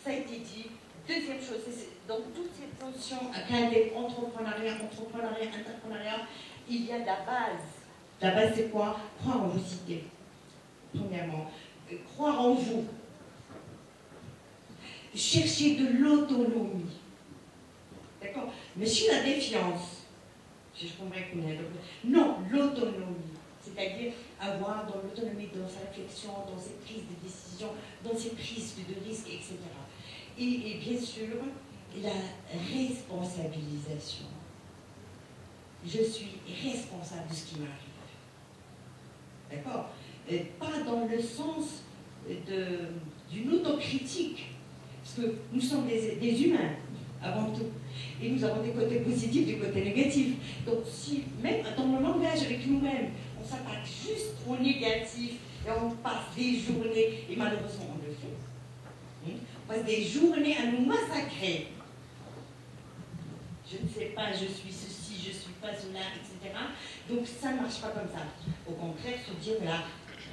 Ça a été dit. Deuxième chose, c'est dans toutes ces notions, entrepreneuriat, entrepreneuriat, il y a de la base. La base, c'est quoi? Croire en vos idées. Premièrement, croire en vous. Chercher de l'autonomie. D'accord? Mais si la défiance, je comprends qu'on est. Non, l'autonomie. C'est-à-dire avoir dans l'autonomie, dans sa réflexion, dans ses prises de décision, dans ses prises de risques, etc. Et bien sûr, la responsabilisation. Je suis responsable de ce qui m'arrive. D'accord? Pas dans le sens d'une autocritique, parce que nous sommes des humains, avant tout. Et nous avons des côtés positifs, des côtés négatifs. Donc, si, même dans le langage avec nous-mêmes, on s'attaque juste au négatif et on passe des journées, et malheureusement on le fait, on passe des journées à nous massacrer. Je ne sais pas, je suis ceci, je suis pas cela, etc. Donc ça ne marche pas comme ça. Au contraire, se dire, voilà,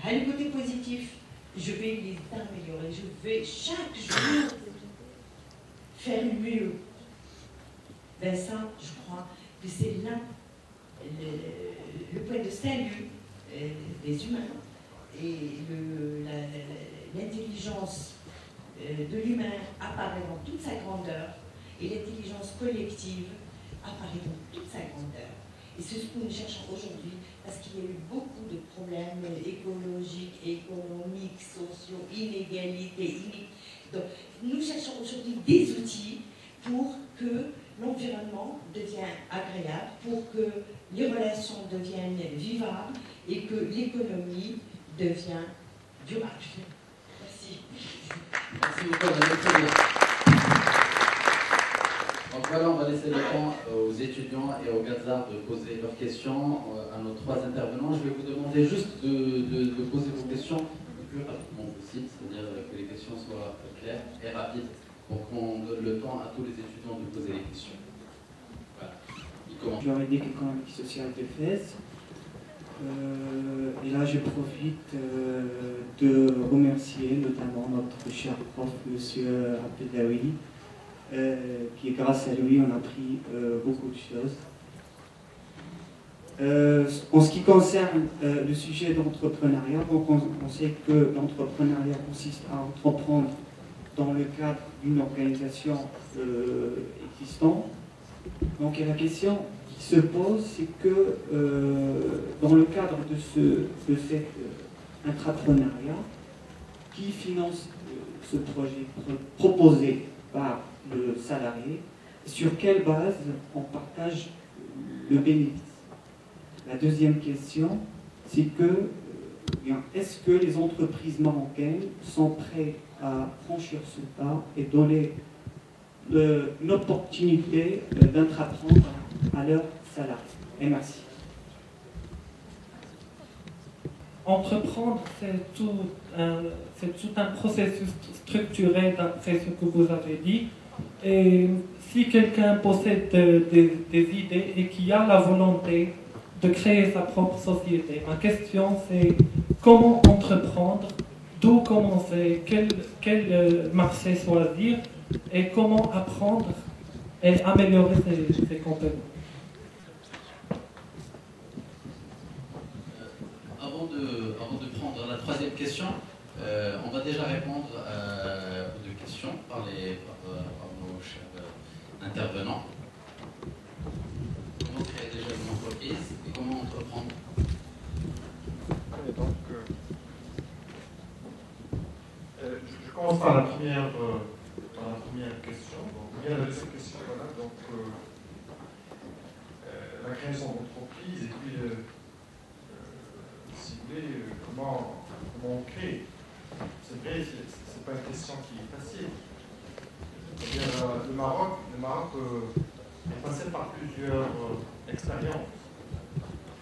à le côté positif, je vais les améliorer, je vais chaque jour faire mieux. Ben ça, je crois que c'est là le point de salut des humains et l'intelligence de l'humain apparaît dans toute sa grandeur et l'intelligence collective apparaît dans toute sa grandeur. Et c'est ce que nous cherchons aujourd'hui parce qu'il y a eu beaucoup de problèmes écologiques, économiques, sociaux, inégalités. Donc nous cherchons aujourd'hui des outils pour que l'environnement devienne agréable, pour que les relations deviennent vivables et que l'économie devienne durable. Merci. Merci beaucoup, madame. Donc voilà, on va laisser le temps aux étudiants et aux Gazards de poser leurs questions à nos trois intervenants. Je vais vous demander juste de poser vos questions le plus rapidement possible, c'est-à-dire que les questions soient claires et rapides. Donc on donne le temps à tous les étudiants de poser les questions. Voilà. Juridique, économique, social de Fès. Et là, je profite de remercier notamment notre cher prof, M. Abdellaoui, qui, grâce à lui, on a appris beaucoup de choses. En ce qui concerne le sujet d'entrepreneuriat, on sait que l'entrepreneuriat consiste à entreprendre dans le cadre d'une organisation existante. Donc la question qui se pose, c'est que dans le cadre de cet intrapreneuriat, qui finance ce projet proposé par le salarié, sur quelle base on partage le bénéfice? La deuxième question, c'est que est-ce que les entreprises marocaines sont prêtes à franchir ce pas et donner une opportunité d'entreprendre à leurs salariés? Et merci. Entreprendre, c'est tout un processus structuré d'après ce que vous avez dit. Et si quelqu'un possède des idées et qui a la volonté de créer sa propre société, ma question c'est comment entreprendre, d'où commencer, quel marché choisir et comment apprendre et améliorer ses compétences. Avant de prendre la troisième question, on va déjà répondre aux deux questions par nos chers intervenants. Comment créer déjà une entreprise et comment entreprendre? Donc, Je commence par la première question. Donc, il y a la deuxième question, voilà. Donc, la création d'entreprise et puis, si vous voulez, comment on crée. C'est vrai, c'est pas une question qui est facile. C'est-à-dire, le Maroc est passé par plusieurs expériences.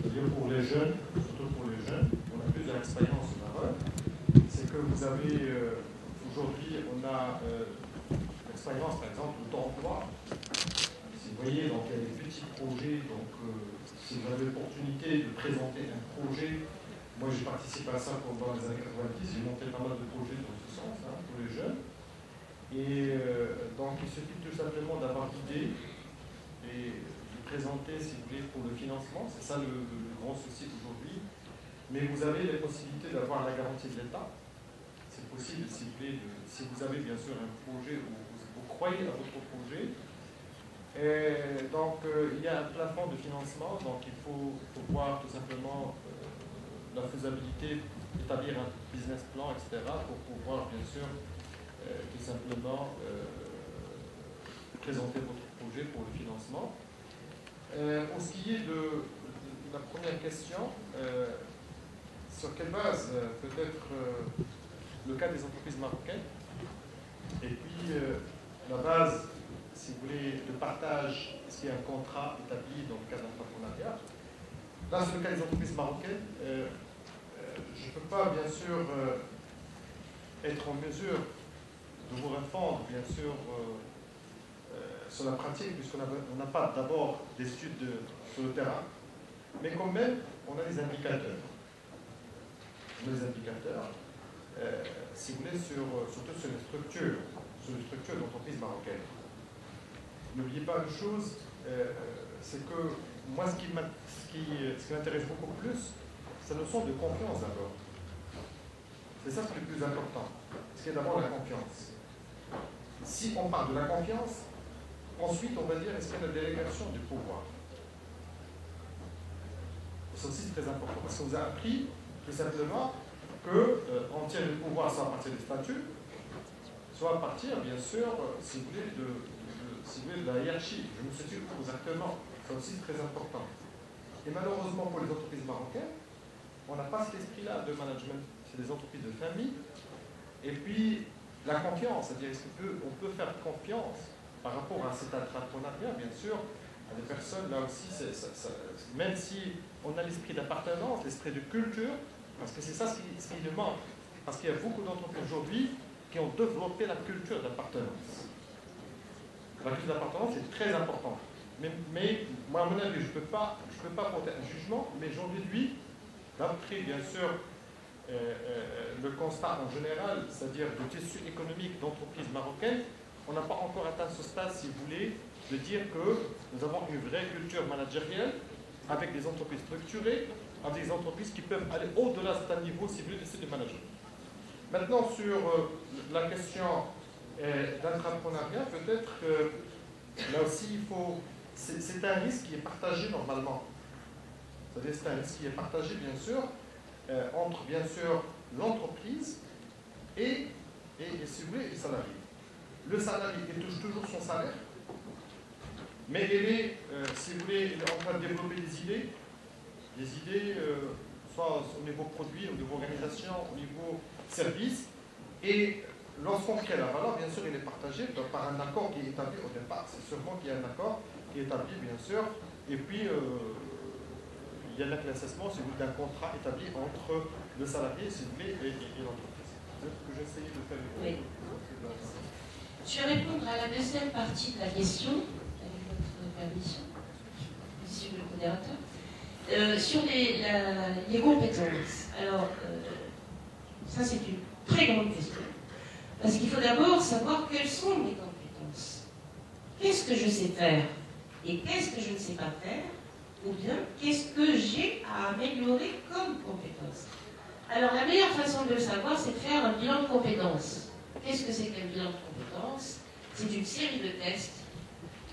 C'est-à-dire pour les jeunes, surtout pour les jeunes, on a plusieurs expériences au Maroc. C'est que vous avez, aujourd'hui, on a l'expérience, par exemple, d'emploi. Si vous voyez, donc il y a des petits projets, donc si vous avez l'opportunité de présenter un projet, moi j'ai participé à ça pendant les années 90, j'ai monté pas mal de projets dans ce sens, hein, pour les jeunes. Et donc il suffit tout simplement d'avoir l'idée et de présenter, si vous voulez, pour le financement. C'est ça le grand souci aujourd'hui. Mais vous avez les possibilités d'avoir la garantie de l'État. C'est possible, si vous voulez, si vous avez bien sûr un projet où vous croyez à votre projet. Et donc il y a un plafond de financement, donc il faut voir tout simplement la faisabilité, établir un business plan, etc., pour pouvoir bien sûr tout simplement présenter votre projet pour le financement. Pour ce qui est de la première question, sur quelle base peut-être le cas des entreprises marocaines, et puis la base, si vous voulez, de partage, s'il y a un contrat établi dans le cadre d'un partenariat. Là, sur le cas des entreprises marocaines, je ne peux pas, bien sûr, être en mesure de vous répondre, bien sûr, sur la pratique, puisqu'on n'a pas d'abord d'études sur le terrain, mais quand même, on a des indicateurs. On a des indicateurs, si vous voulez, surtout sur les structures d'entreprises marocaines. N'oubliez pas une chose, c'est que moi, ce qui m'intéresse beaucoup plus, c'est la notion de confiance d'abord. C'est ça qui est le plus important. C'est d'abord la confiance. Si on parle de la confiance, ensuite on va dire est-ce qu'il y a la délégation du pouvoir. Ça aussi c'est très important, parce qu'on vous a appris tout simplement qu'on tient le pouvoir soit à partir des statuts, soit à partir, bien sûr, si vous voulez, de la hiérarchie. Je me situe exactement. Ça aussi c'est très important. Et malheureusement pour les entreprises marocaines, on n'a pas cet esprit-là de management. C'est des entreprises de famille. Et puis, la confiance, c'est-à-dire est-ce qu'on peut faire confiance par rapport à cet entrepreneuriat, bien sûr, à des personnes, là aussi, même si on a l'esprit d'appartenance, l'esprit de culture, parce que c'est ça ce qui nous manque. Parce qu'il y a beaucoup d'entreprises aujourd'hui qui ont développé la culture d'appartenance. La culture d'appartenance est très importante. Mais moi, à mon avis, je ne peux pas porter un jugement, mais j'en déduis, d'après, bien sûr, le constat en général, c'est-à-dire le tissu économique d'entreprises marocaines, on n'a pas encore atteint ce stade, si vous voulez, de dire que nous avons une vraie culture managériale avec des entreprises structurées, avec des entreprises qui peuvent aller au-delà d'un niveau, si vous voulez, de management. Maintenant, sur la question d'entrepreneuriat, peut-être que là aussi, c'est un risque qui est partagé normalement. C'est-à-dire c'est un risque qui est partagé, bien sûr, entre, bien sûr, l'entreprise et, si vous voulez, les salariés. Le salarié, il touche toujours son salaire, mais il est, si vous voulez, il est en train de développer des idées, soit au niveau produit, au niveau organisation, au niveau service, et lorsqu'on crée la valeur, bien sûr, il est partagé par un accord qui est établi au départ. C'est sûrement qu'il y a un accord qui est établi, bien sûr, et puis il y a l'assessment, si vous voulez, d'un contrat établi entre le salarié, si vous voulez, et l'entreprise. C'est ce que j'essayais de faire. Oui. Je vais répondre à la deuxième partie de la question, avec votre permission, monsieur le modérateur. Sur les compétences. Alors, ça c'est une très grande question. Parce qu'il faut d'abord savoir quelles sont mes compétences. Qu'est-ce que je sais faire et qu'est-ce que je ne sais pas faire, ou bien qu'est-ce que j'ai à améliorer comme compétences. Alors la meilleure façon de le savoir, c'est de faire un bilan de compétences. Qu'est-ce que c'est qu'un bilan de compétences? C'est une série de tests,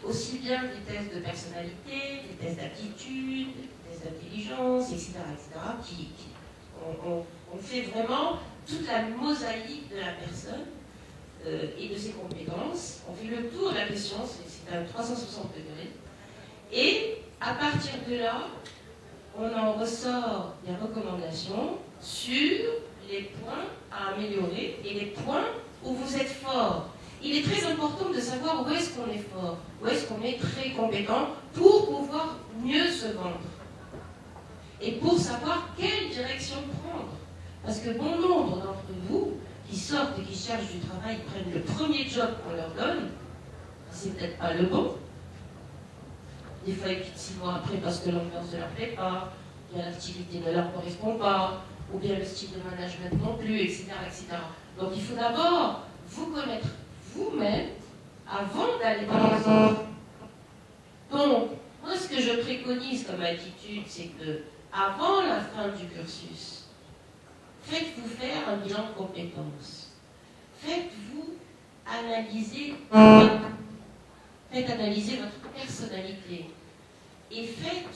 aussi bien des tests de personnalité, des tests d'aptitude, des tests d'intelligence, etc., etc., on fait vraiment toute la mosaïque de la personne et de ses compétences. On fait le tour de la question, c'est un 360 degrés. Et à partir de là, on en ressort des recommandations sur les points à améliorer et les points où vous êtes fort. Il est très important de savoir où est-ce qu'on est fort, où est-ce qu'on est très compétent pour pouvoir mieux se vendre. Et pour savoir quelle direction prendre. Parce que bon nombre d'entre vous qui sortent et qui cherchent du travail, prennent le premier job qu'on leur donne, c'est peut-être pas le bon. Des fois, ils quittent 6 mois après parce que l'ambiance ne leur plaît pas, ou bien l'activité ne leur correspond pas, ou bien le style de management non plus, etc., etc. Donc il faut d'abord vous connaître vous-même avant d'aller dans les autres. Donc, moi, ce que je préconise comme attitude, c'est que avant la fin du cursus, faites-vous faire un bilan de compétences. Faites-vous analyser votre personnalité. Et faites...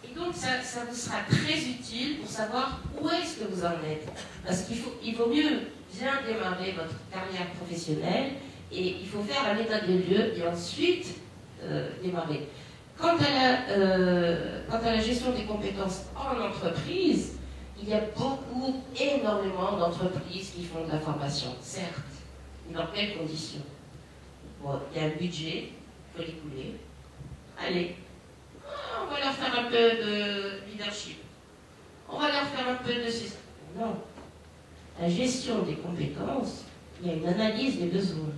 Et donc, ça vous sera très utile pour savoir où est-ce que vous en êtes. Parce qu'il vaut mieux bien démarrer votre carrière professionnelle et il faut faire un état des lieux et ensuite démarrer. Quant à la gestion des compétences en entreprise, il y a énormément d'entreprises qui font de la formation, certes. Mais dans quelles conditions? Bon, il y a un budget, il faut l'écouler. Allez, on va leur faire un peu de leadership. On va leur faire un peu de système. Non. La gestion des compétences, il y a une analyse des besoins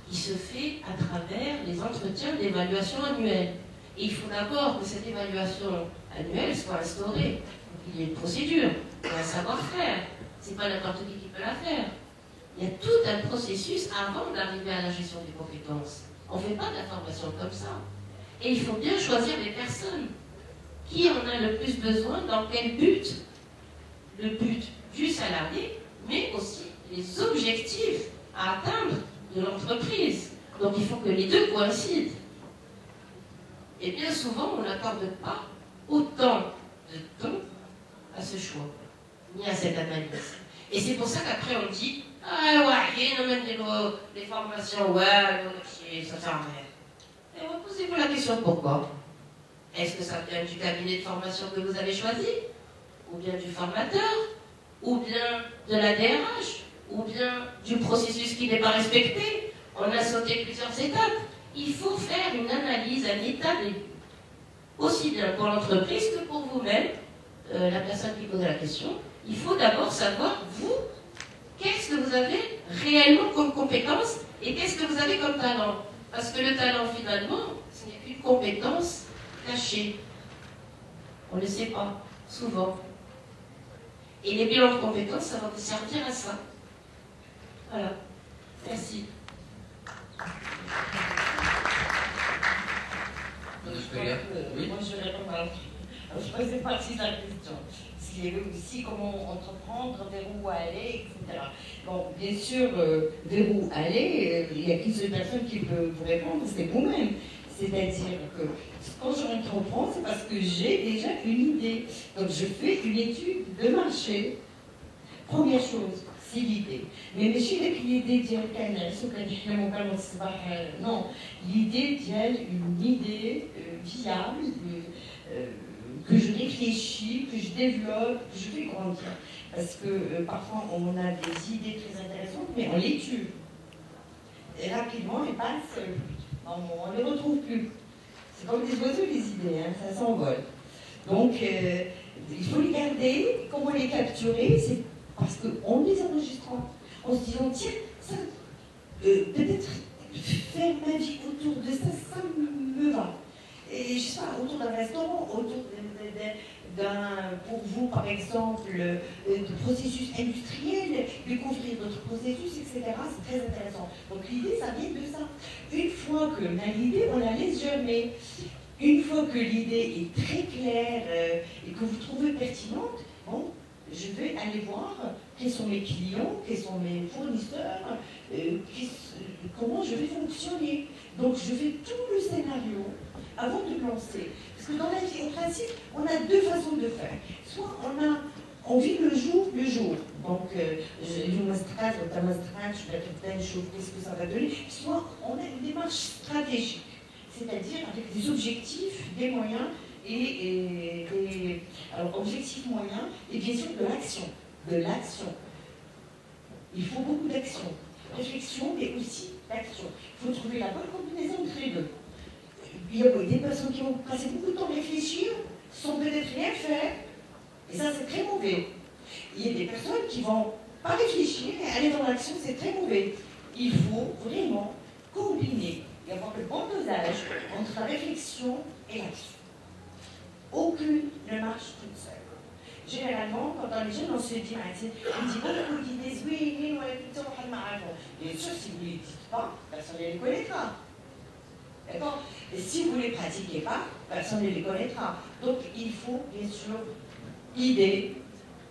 qui se fait à travers les entretiens d'évaluation annuelle. Et il faut d'abord que cette évaluation annuelle soit instaurée. Il y a une procédure, il y a un savoir-faire. C'est pas n'importe qui peut la faire. Il y a tout un processus avant d'arriver à la gestion des compétences. On ne fait pas de la formation comme ça. Et il faut bien choisir les personnes. Qui en a le plus besoin, dans quel but? Le but du salarié, mais aussi les objectifs à atteindre de l'entreprise. Donc il faut que les deux coïncident. Et bien souvent, on n'accorde pas autant de temps à ce choix, ni à cette analyse. Et c'est pour ça qu'après on dit « Ah ouais, il y a même des formations, ouais, ça sert à rien. » Et posez-vous la question pourquoi? Est-ce que ça vient du cabinet de formation que vous avez choisi? Ou bien du formateur? Ou bien de la DRH? Ou bien du processus qui n'est pas respecté? On a sauté plusieurs étapes. Il faut faire une analyse, un état des lieux. Aussi bien pour l'entreprise que pour vous-même, la personne qui pose la question. Il faut d'abord savoir, vous, qu'est-ce que vous avez réellement comme compétence et qu'est-ce que vous avez comme talent. Parce que le talent, finalement, ce n'est qu'une compétence cachée. On ne le sait pas, souvent. Et les bilans de compétences, ça va vous servir à ça. Voilà. Merci. Moi, je réponds à je faisais partie de la question. Il y avait aussi comment entreprendre, vers où aller, etc. Bon, bien sûr, vers où aller, il n'y a qu'une seule personne qui peut vous répondre, c'est vous-même. C'est-à-dire que quand je entreprends, c'est parce que j'ai déjà une idée. Donc je fais une étude de marché. Première chose, c'est l'idée. Mais ماشي داك l'idée ديال كان عرسو كنحلمو كان الصباح non, l'idée ديال une idée viable que je réfléchis, que je développe, que je fais grandir. Parce que parfois on a des idées très intéressantes, mais on les tue. Et rapidement, elles passent, on ne les retrouve plus. C'est comme des oiseaux, les idées, hein, ça s'envole. Donc, il faut les garder. Comment les capturer? C'est parce qu'en les enregistrant, en se disant, tiens, ça, peut-être faire ma vie autour de ça, ça me va. Et je sais pas, autour d'un restaurant, autour pour vous, par exemple, de processus industriel, découvrir d'autres processus, etc. C'est très intéressant. Donc l'idée, ça vient de ça. Une fois qu'on a l'idée, on la laisse jamais. Une fois que l'idée est très claire et que vous trouvez pertinente, bon, je vais aller voir quels sont mes clients, quels sont mes fournisseurs, comment je vais fonctionner. Donc je fais tout le scénario avant de lancer. Parce que dans la vie, au principe, on a deux façons de faire. Soit on vit le jour, donc je m'astreins, je vais faire telle chose, qu'est-ce que ça va donner. Soit on a une démarche stratégique, c'est-à-dire avec des objectifs, des moyens et des objectifs moyens et bien sûr de l'action. De l'action. Il faut beaucoup d'action. Réflexion, mais aussi d'action. Il faut trouver la bonne combinaison entre les deux. Il y a des personnes qui vont passer beaucoup de temps à réfléchir sans peut-être rien faire. Et ça, c'est très mauvais. Il y a des personnes qui vont pas réfléchir et aller dans l'action, c'est très mauvais. Il faut vraiment combiner et avoir le bon dosage entre la réflexion et l'action. Aucune ne marche toute seule. Généralement, quand on est jeune, on se dit, on dit beaucoup d'idées, oui, bien sûr, si vous ne les dites pas, personne ne les connaîtra. D'accord? Et si vous ne les pratiquez pas, personne ne les connaîtra. Donc, il faut, bien sûr, idée,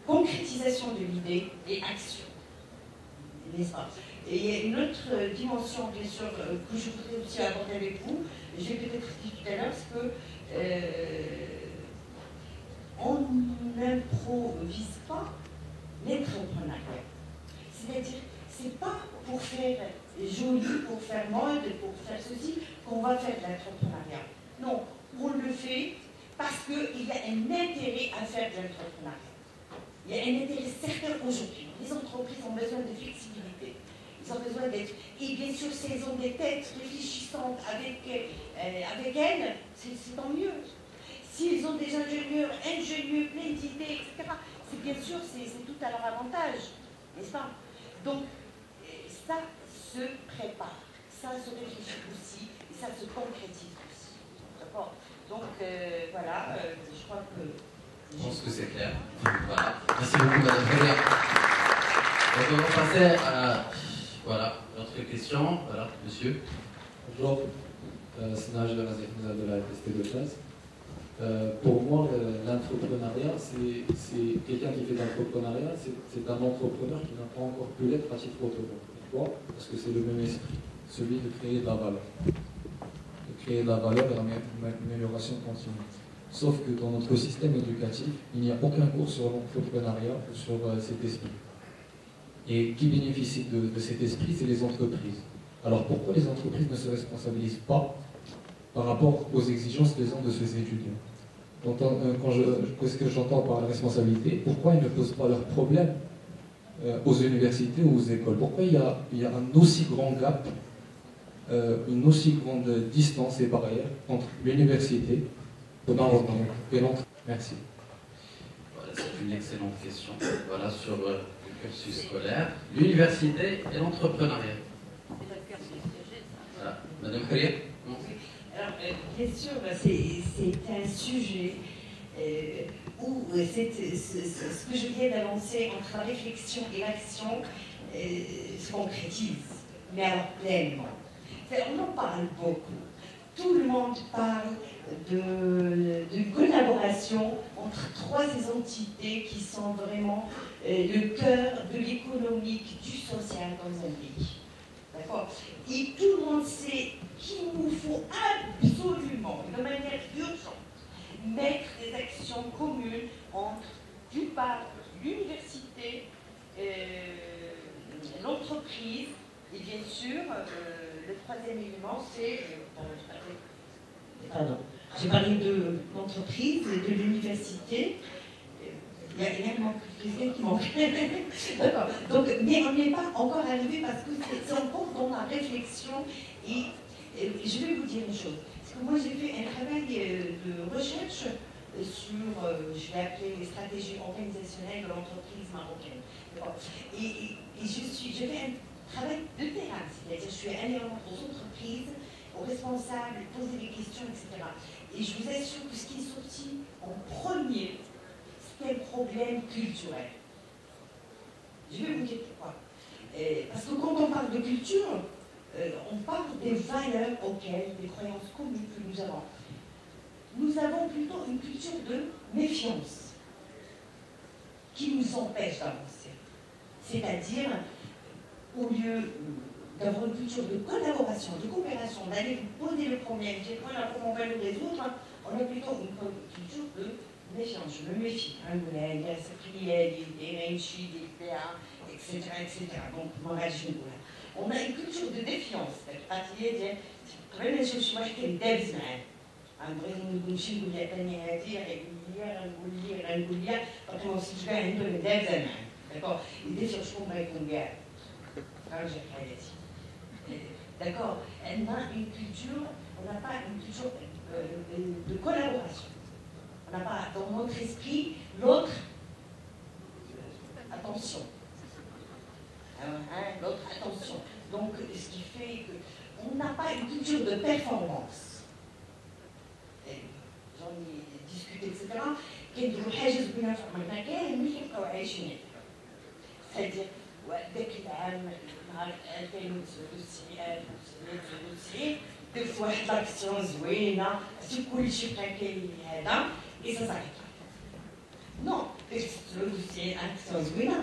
concrétisation de l'idée et action. N'est-ce pas? Et il y a une autre dimension, bien sûr, que je voudrais aussi aborder avec vous, j'ai peut-être dit tout à l'heure, c'est que on n'improvise pas l'entrepreneuriat. C'est-à-dire, c'est pas pour faire joli, pour faire mode, pour faire ceci, qu'on va faire de l'entrepreneuriat. Non, on le fait parce qu'il y a un intérêt à faire de l'entrepreneuriat. Il y a un intérêt certain aujourd'hui. Les entreprises ont besoin de flexibilité. Ils ont besoin d'être... Et bien sûr, si elles ont des têtes réfléchissantes avec elles, c'est tant mieux. S'ils ont des ingénieurs, plein d'idées, etc., c'est bien sûr, c'est tout à leur avantage, n'est-ce pas? Donc, ça se prépare, ça se réfléchit aussi, et ça se concrétise aussi. D'accord? Donc, voilà, je crois que... Je pense que c'est clair. Voilà. Merci beaucoup, Madame Ferrier. Donc, on va passer à... Voilà, notre question. Voilà, monsieur. Bonjour, c'est Nagel Razekouza de la FST de classe. Pour moi, l'entrepreneuriat, c'est quelqu'un qui fait de l'entrepreneuriat, c'est un entrepreneur qui n'a pas encore pu l'être à titre autonome. Pourquoi? Parce que c'est le même esprit, celui de créer de la valeur. De créer de la valeur et une amélioration continue. Sauf que dans notre système éducatif, il n'y a aucun cours sur l'entrepreneuriat ou sur cet esprit. Et qui bénéficie de cet esprit, c'est les entreprises. Alors pourquoi les entreprises ne se responsabilisent pas par rapport aux exigences des uns de ces étudiants? Qu'est-ce que j'entends par la responsabilité? Pourquoi ils ne posent pas leurs problèmes aux universités ou aux écoles? Pourquoi il y a un aussi grand gap, une aussi grande distance et barrière entre l'université et l'entreprise? Merci. Voilà, c'est une excellente question. Voilà, sur le cursus scolaire, l'université et l'entrepreneuriat. Voilà. Madame Ferrier? Alors, bien sûr, c'est un sujet où ce que je viens d'annoncer entre la réflexion et l'action se concrétise, mais alors pleinement. On en parle beaucoup. Tout le monde parle de collaboration entre trois entités qui sont vraiment le cœur de l'économique, du social dans un pays. D'accord? Et tout le monde sait qu'il nous faut absolument, de manière urgente, mettre des actions communes entre, d'une part, l'université, l'entreprise, et bien sûr, le troisième élément, c'est... Pardon, j'ai parlé de l'entreprise et de l'université. Il y a quelqu'un qui manque. D'accord. Donc, mais on n'est pas encore arrivé parce que c'est encore dans la réflexion. Et je vais vous dire une chose. Parce que moi, j'ai fait un travail de recherche sur, je vais appeler les stratégies organisationnelles de l'entreprise marocaine. Et je fais un travail de terrain. C'est-à-dire, je suis allée aux entreprises, aux responsables, poser des questions, etc. Et je vous assure que ce qui est sorti en premier, un problème culturel. Je vais vous dire pourquoi. Parce que quand on parle de culture, on parle des valeurs auxquelles, des croyances communes que nous avons. Nous avons plutôt une culture de méfiance qui nous empêche d'avancer. C'est-à-dire, au lieu d'avoir une culture de collaboration, de coopération, d'aller vous poser le problème, dire voilà comment on va le résoudre, on a plutôt une culture de méfiance. Je me méfie. Hein, etc. Donc, on a une culture de défiance. D'accord. Elle a une culture, on n'a pas une culture de collaboration. On n'a pas dans notre esprit l'autre. Attention. L'autre attention. Donc, ce qui fait qu'on n'a pas une culture de performance. J'en ai discuté, etc. C'est-à-dire, dès qu'il a des fois l'action زوينه كل شيء كاين هذا et ça s'arrête là. Non, c'est action زوينه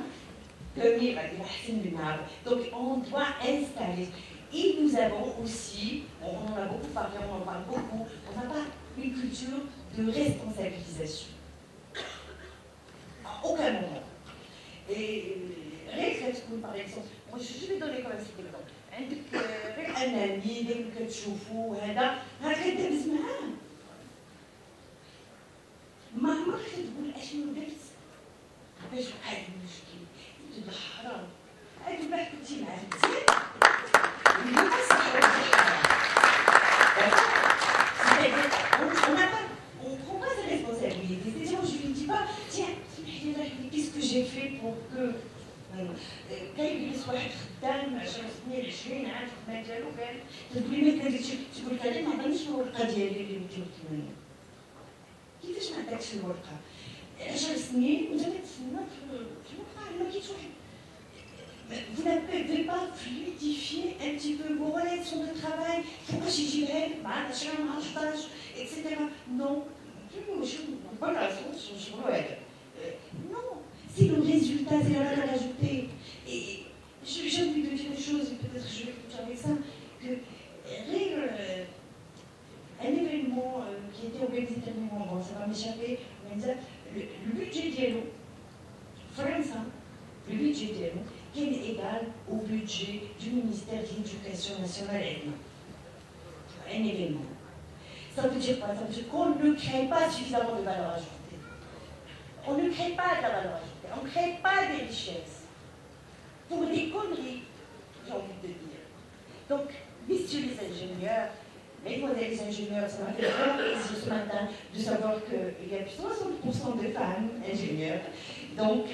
دمير غادي نحسن منها. Donc on doit installer. Et nous avons aussi, on en a beaucoup parlé, on en parle beaucoup, on n'a pas une culture de responsabilisation. À aucun moment. Et par exemple, moi je vais donner comme cet exemple. عندك غير اناني داك اللي كتشوفوا هذا غتدابز معاه ما عمرك تقول اشنو درت باش وقع لي المشكل تبدا حرام هاد البارح كنتي معاه مزيان on prend pas ses responsabilités. C'est-à-dire, je lui dis pas, tiens, qu'est-ce que j'ai fait pour que كيجلس واحد خدام 10 سنين 20 عام في الخدمه ديالو قال تقولي ما كنديرش تقول لي ما عندنيش الورقه ديالي اللي متوكل منها كيفاش ما عندكش الورقه 10 سنين وانت كتسنى في الورقه ما كاينش واحد vous n'avez pas fluidifié un petit peu vos relations de travail pourquoi j'ai géré مع 10 مع 11 etc. non ماشي bonne relation sur le web non. C'est le résultat, c'est la valeur ajoutée. Et j'ai envie de dire une chose, et peut-être que je vais conclure avec ça, que un événement qui était organisé dernièrement, bon, ça va m'échapper, le budget d'Yellow, France, le budget d'Yellow, qui est égal au budget du ministère de l'Éducation nationale. Un événement. Ça veut dire quoi? Ça veut dire qu'on ne crée pas suffisamment de valeur ajoutée. On ne crée pas de la valeur ajoutée. On ne crée pas des richesses pour des conneries, j'ai envie de dire. Donc, messieurs les ingénieurs, mesdemoiselles les ingénieurs, ça m'a fait vraiment plaisir ce matin de savoir qu'il y a plus de 60% de femmes ingénieurs. Donc,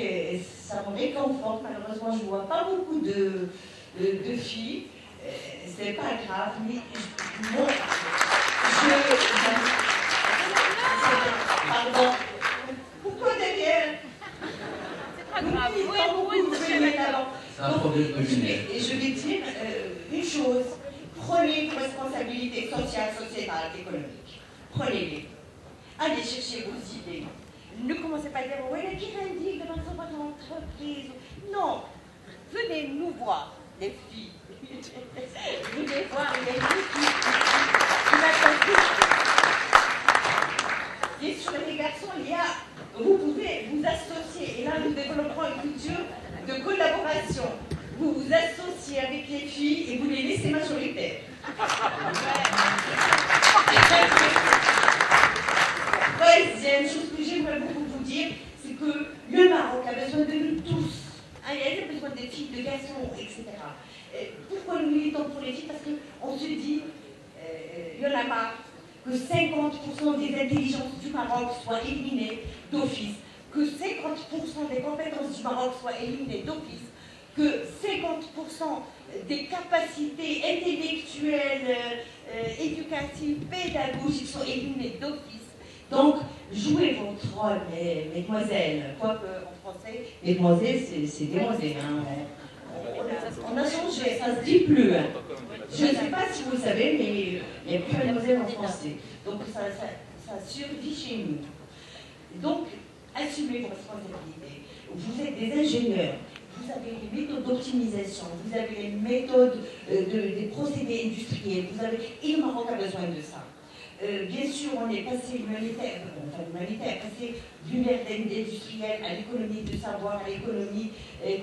ça me réconforte. Malheureusement, je ne vois pas beaucoup de filles. C'est pas grave, mais bon, pardon. Pourquoi derrière? C'est un problème de lumière. Et je vais dire une chose. Prenez vos responsabilités sociales, sociétales, économiques. Prenez-les. Allez chercher vos idées. Ne commencez pas à dire, oui, qui indique de votre entreprise. Non. Venez nous voir, les filles. Venez voir les filles qui m'attendent. Et sur les garçons, il y a... Vous pouvez vous associer, et là nous développerons une culture de collaboration. Vous vous associez avec les filles et vous les laissez majoritaires. Deuxième chose que j'aimerais beaucoup vous dire, c'est que le Maroc a besoin de nous tous. Il a besoin des filles, de garçons, etc. Pourquoi nous militons pour les filles? Parce qu'on se dit, il y en a marre que 50% des intelligences du Maroc soient éliminées d'office, que 50% des compétences du Maroc soient éliminées d'office, que 50% des capacités intellectuelles, éducatives, pédagogiques soient éliminées d'office. Donc, jouez votre rôle, mesdemoiselles. Quoique en français, mesdemoiselles, c'est demoiselles. Hein. On a changé, ça ne se dit plus. Hein. Je ne sais pas si vous le savez, mais il n'y a plus mademoiselle en français. Donc ça survit chez nous. Donc, assumez vos responsabilités. Vous êtes des ingénieurs. vous avez les méthodes d'optimisation, vous avez les méthodes des procédés industriels, et le Maroc a besoin de ça. Bien sûr, on est passé l'humanitaire, passé d'une ère industrielle à l'économie de savoir, à l'économie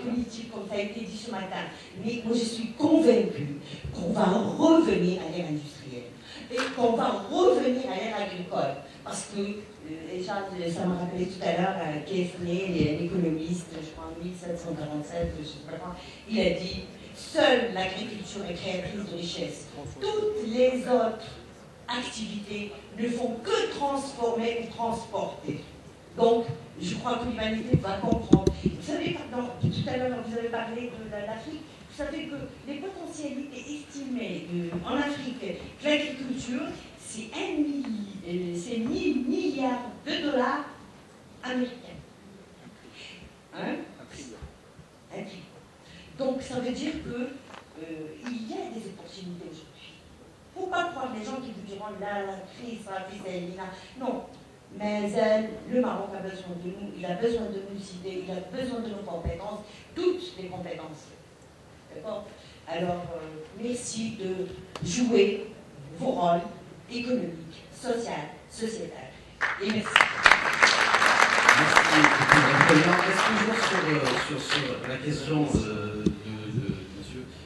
cognitive, comme ça a été dit ce matin. Mais moi, je suis convaincue qu'on va revenir à l'ère industrielle et qu'on va revenir à l'ère agricole. Parce que, déjà, ça m'a rappelé tout à l'heure, Kessler, l'économiste, je crois en 1747, je sais pas quoi, il a dit « Seule l'agriculture est créatrice de richesse. Toutes les autres activités ne font que transformer ou transporter. » Donc, je crois que l'humanité va comprendre. Vous savez, tout à l'heure, vous avez parlé de l'Afrique. Vous savez que les potentialités estimées en Afrique de l'agriculture, c'est 1000 milliards de dollars américains. Hein? Un prix. Donc, ça veut dire qu'il y a des opportunités aujourd'hui. Il ne faut pas croire les gens qui vous diront là, la crise, non. Mais le Maroc a besoin de nous, il a besoin de nous citer, il a besoin de nos compétences, toutes les compétences. D'accord? Alors, merci de jouer vos rôles économiques, sociaux, sociétals. Et merci. Est-ce que sur la question monsieur,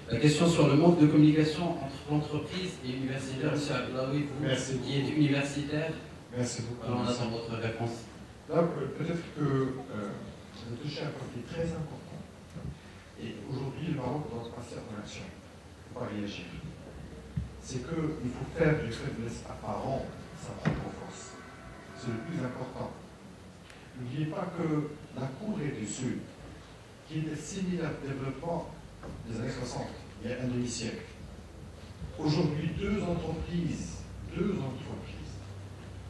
la question sur le manque de communication entre l'entreprise et l'universitaire, monsieur Ablaoui, vous qui êtes universitaire, merci beaucoup. Alors on attend votre réponse. Là, peut-être que vous avez touché un point qui est très important. Et aujourd'hui, le Maroc doit passer en action. Il ne faut pas réagir. C'est qu'il faut faire du faiblesse apparent sa propre force. C'est le plus important. N'oubliez pas que la Corée du Sud, qui était similaire au développement des années 60, il y a un demi-siècle, aujourd'hui, deux entreprises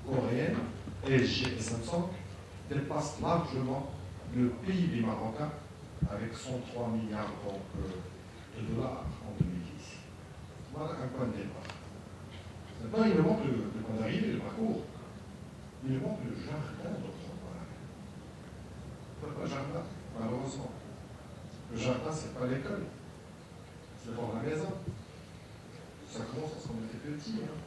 coréennes, LG et Samsung, dépassent largement le PIB marocain avec 103 milliards de dollars en 2010. Voilà un point de départ. Maintenant, il me manque le point d'arrivée, le parcours. Il me manque le jardin d'entrepreneuriat. Pas le jardin, malheureusement. Le jardin, c'est pas l'école. C'est dans la maison. Ça commence lorsqu'on était petit. Hein.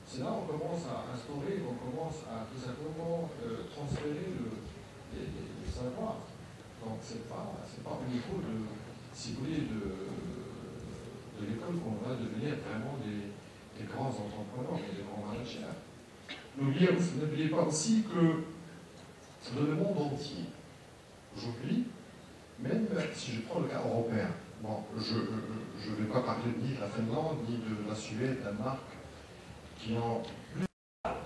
C'est là qu'on commence à instaurer, on commence à tout simplement transférer le savoir. Donc c'est pas au niveau de, si vous voulez, de l'école qu'on va devenir vraiment des grands entrepreneurs et des grands managers. N'oubliez pas aussi que dans le monde entier, aujourd'hui, même si je prends le cas européen, bon, je ne vais pas parler ni de la Finlande, ni de la Suède, Danemark, qui ont...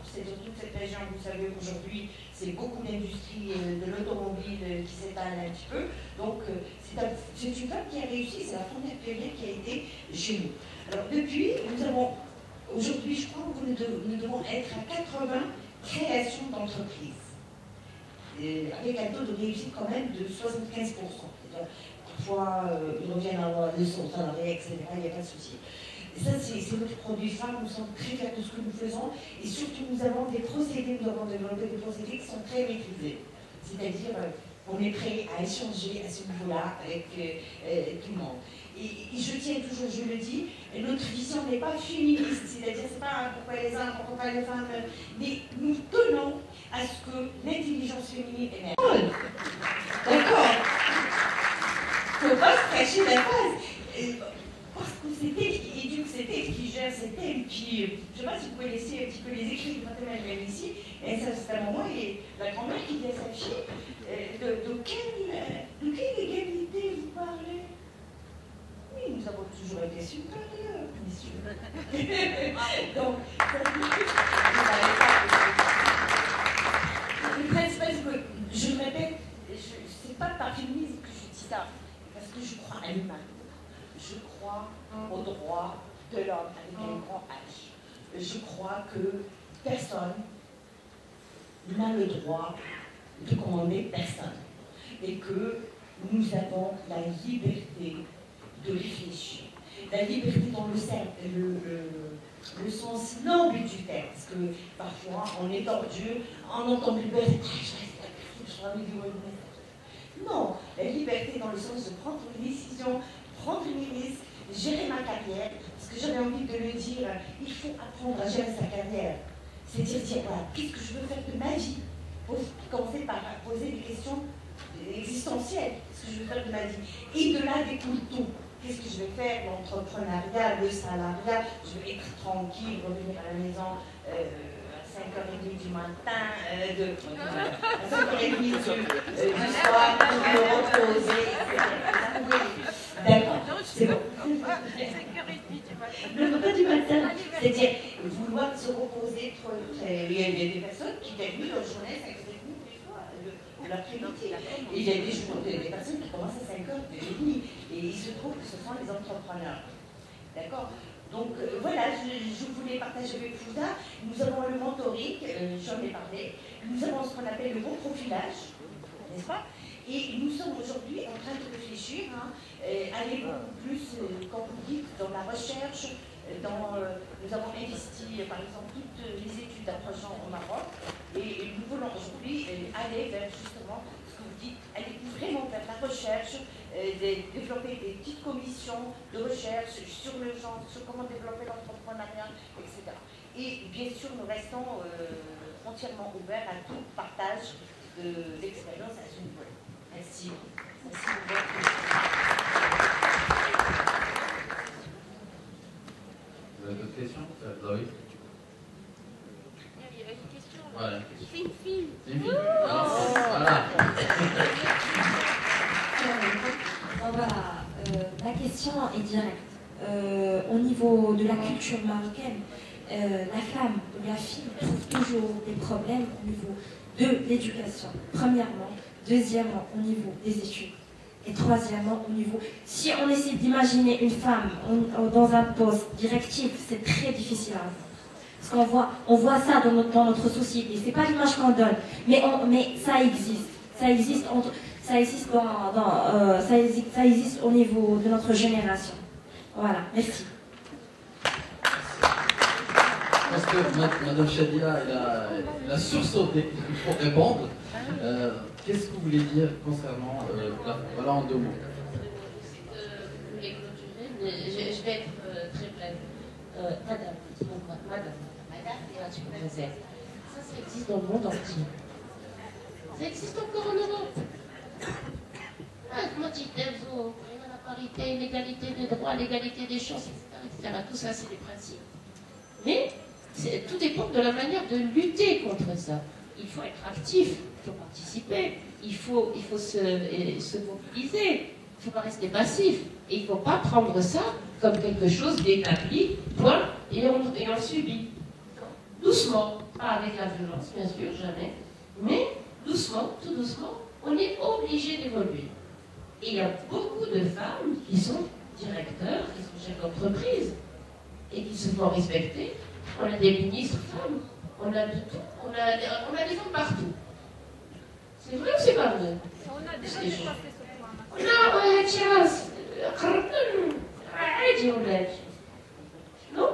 C'est dans toute cette région, vous savez qu'aujourd'hui, c'est beaucoup d'industries de l'automobile qui s'étalent un petit peu. Donc, c'est une femme qui a réussi, c'est la première pionnière qui a été chez nous. Alors, depuis, nous avons, aujourd'hui, je crois que nous devons être à 80 créations d'entreprises. Avec un taux de réussite quand même de 75%. Parfois, ils reviennent à des salariés, etc., il n'y a pas de souci. Et ça, c'est notre produit phare, nous sommes très fiers de ce que nous faisons, et surtout nous avons des procédés, nous avons développé des procédés qui sont très maîtrisés. C'est-à-dire, on est prêt à échanger à ce niveau-là avec tout le monde. Et je tiens toujours, je le dis, notre vision n'est pas féministe, c'est-à-dire c'est pas pourquoi les hommes, pourquoi les femmes, mais nous tenons à ce que l'intelligence féminine émerge. D'accord. Il ne faut pas se cacher la face. Parce que c'est elle qui éduque, c'est elle qui gère, c'est elle qui... Je ne sais pas si vous pouvez laisser un petit peu les écrits de Fatima El ici, mais ça c'est un moment, et la grand-mère qui dit à sa fille, de quelle égalité vous parlez? Oui, nous avons toujours été supérieurs, messieurs. Donc, le principal, c'est que, je le répète, c'est pas par féminisme que je dis ça, parce que je crois à l'humain. Je crois au droit de l'homme avec un grand H. Je crois que personne n'a le droit de commander personne. Et que nous avons la liberté de réfléchir. La liberté dans le sens noble du terme. Parce que parfois, on est tordu, on entend le buzz, non, La liberté dans le sens de prendre une décision, prendre une risque, gérer ma carrière, parce que j'avais envie de le dire, il faut apprendre à gérer sa carrière. C'est-à-dire dire, voilà, qu'est-ce que je veux faire de ma vie? Commencer par poser des questions existentielles, qu'est-ce que je veux faire de ma vie? Et de là découle tout. Qu'est-ce que je vais faire? L'entrepreneuriat, le salariat, je vais être tranquille, revenir à la maison à 5h30 du matin, à 5h30 du soir, pour me reposer, etc. D'accord, c'est bon. 5h30 du matin. Non, pas du matin, c'est-à-dire vouloir se reposer. Il y a des personnes qui terminent leur journée à 5h30 des fois, l'après-midi. Et il y a des personnes qui commencent à 5h30. Et il se trouve que ce sont les entrepreneurs. D'accord? Donc voilà, je voulais partager avec vous ça. Nous avons le mentoring, j'en ai parlé. Nous avons ce qu'on appelle le bon profilage, n'est-ce pas? Et nous sommes aujourd'hui en train de réfléchir, aller beaucoup plus, comme vous dites, dans la recherche. Nous avons investi, par exemple, toutes les études d'approchement au Maroc. Et nous voulons aujourd'hui aller vers justement ce que vous dites, aller vraiment vers la recherche, développer des petites commissions de recherche sur le genre, sur comment développer l'entrepreneuriat, etc. Et bien sûr, nous restons entièrement ouverts à tout partage d'expérience à ce niveau. Merci. Merci beaucoup. Vous avez d'autres questions? Oui. Il y a une question. Voilà. C'est une fille. C'est une fille. Voilà. La question est directe. Au niveau de la culture marocaine, la femme ou la fille trouve toujours des problèmes au niveau de l'éducation, premièrement. Deuxièmement, au niveau des études. Et troisièmement, au niveau... Si on essaie d'imaginer une femme dans un poste directif, c'est très difficile à voir. Parce qu'on voit ça dans notre société. C'est pas l'image qu'on donne, mais ça existe. Ça existe ça existe au niveau de notre génération. Voilà, merci. Parce que Mme Chadia, elle a sursauté pour répondre. Qu'est-ce que vous voulez dire concernant voilà en 2 mots. Je vais clôturer, mais je vais être très brève. Madame, ça existe dans le monde entier. Ça existe encore en Europe. Moi, je dis, la parité, l'égalité des droits, l'égalité des chances, etc. Tout ça, c'est des principes. Mais tout dépend de la manière de lutter contre ça. Il faut être actif, il faut participer, il faut se mobiliser, il ne faut pas rester passif. Et il ne faut pas prendre ça comme quelque chose d'établi, point, et on subit. Doucement, pas avec la violence, bien sûr, jamais, mais doucement, tout doucement, on est obligé d'évoluer. Et il y a beaucoup de femmes qui sont directeurs, qui sont chefs d'entreprise, et qui se font respecter. On a des ministres femmes, on a de tout, on a des femmes partout. C'est vrai ou c'est pas vrai? On a déjà dépassé ce point. Non?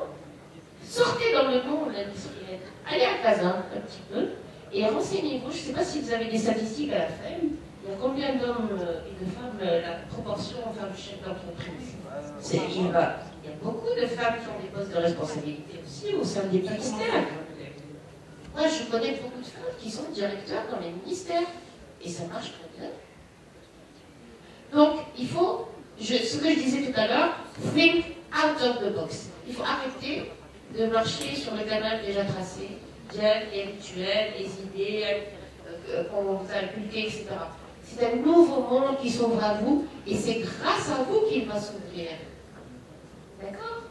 Sortez dans le monde industriel, allez à Kazan un petit peu et renseignez-vous. Je ne sais pas si vous avez des statistiques à la fin. Il y a combien d'hommes et de femmes, la proportion enfin du chef d'entreprise? Il y a beaucoup de femmes qui ont des postes de responsabilité aussi au sein des ministères. Moi, je connais beaucoup de femmes qui sont directeurs dans les ministères et ça marche très bien. Donc, il faut, ce que je disais tout à l'heure, think out of the box. Il faut arrêter de marcher sur le canal déjà tracé, les rituels, les idées qu'on vous a inculquées, etc. C'est un nouveau monde qui s'ouvre à vous et c'est grâce à vous qu'il va s'ouvrir. D'accord?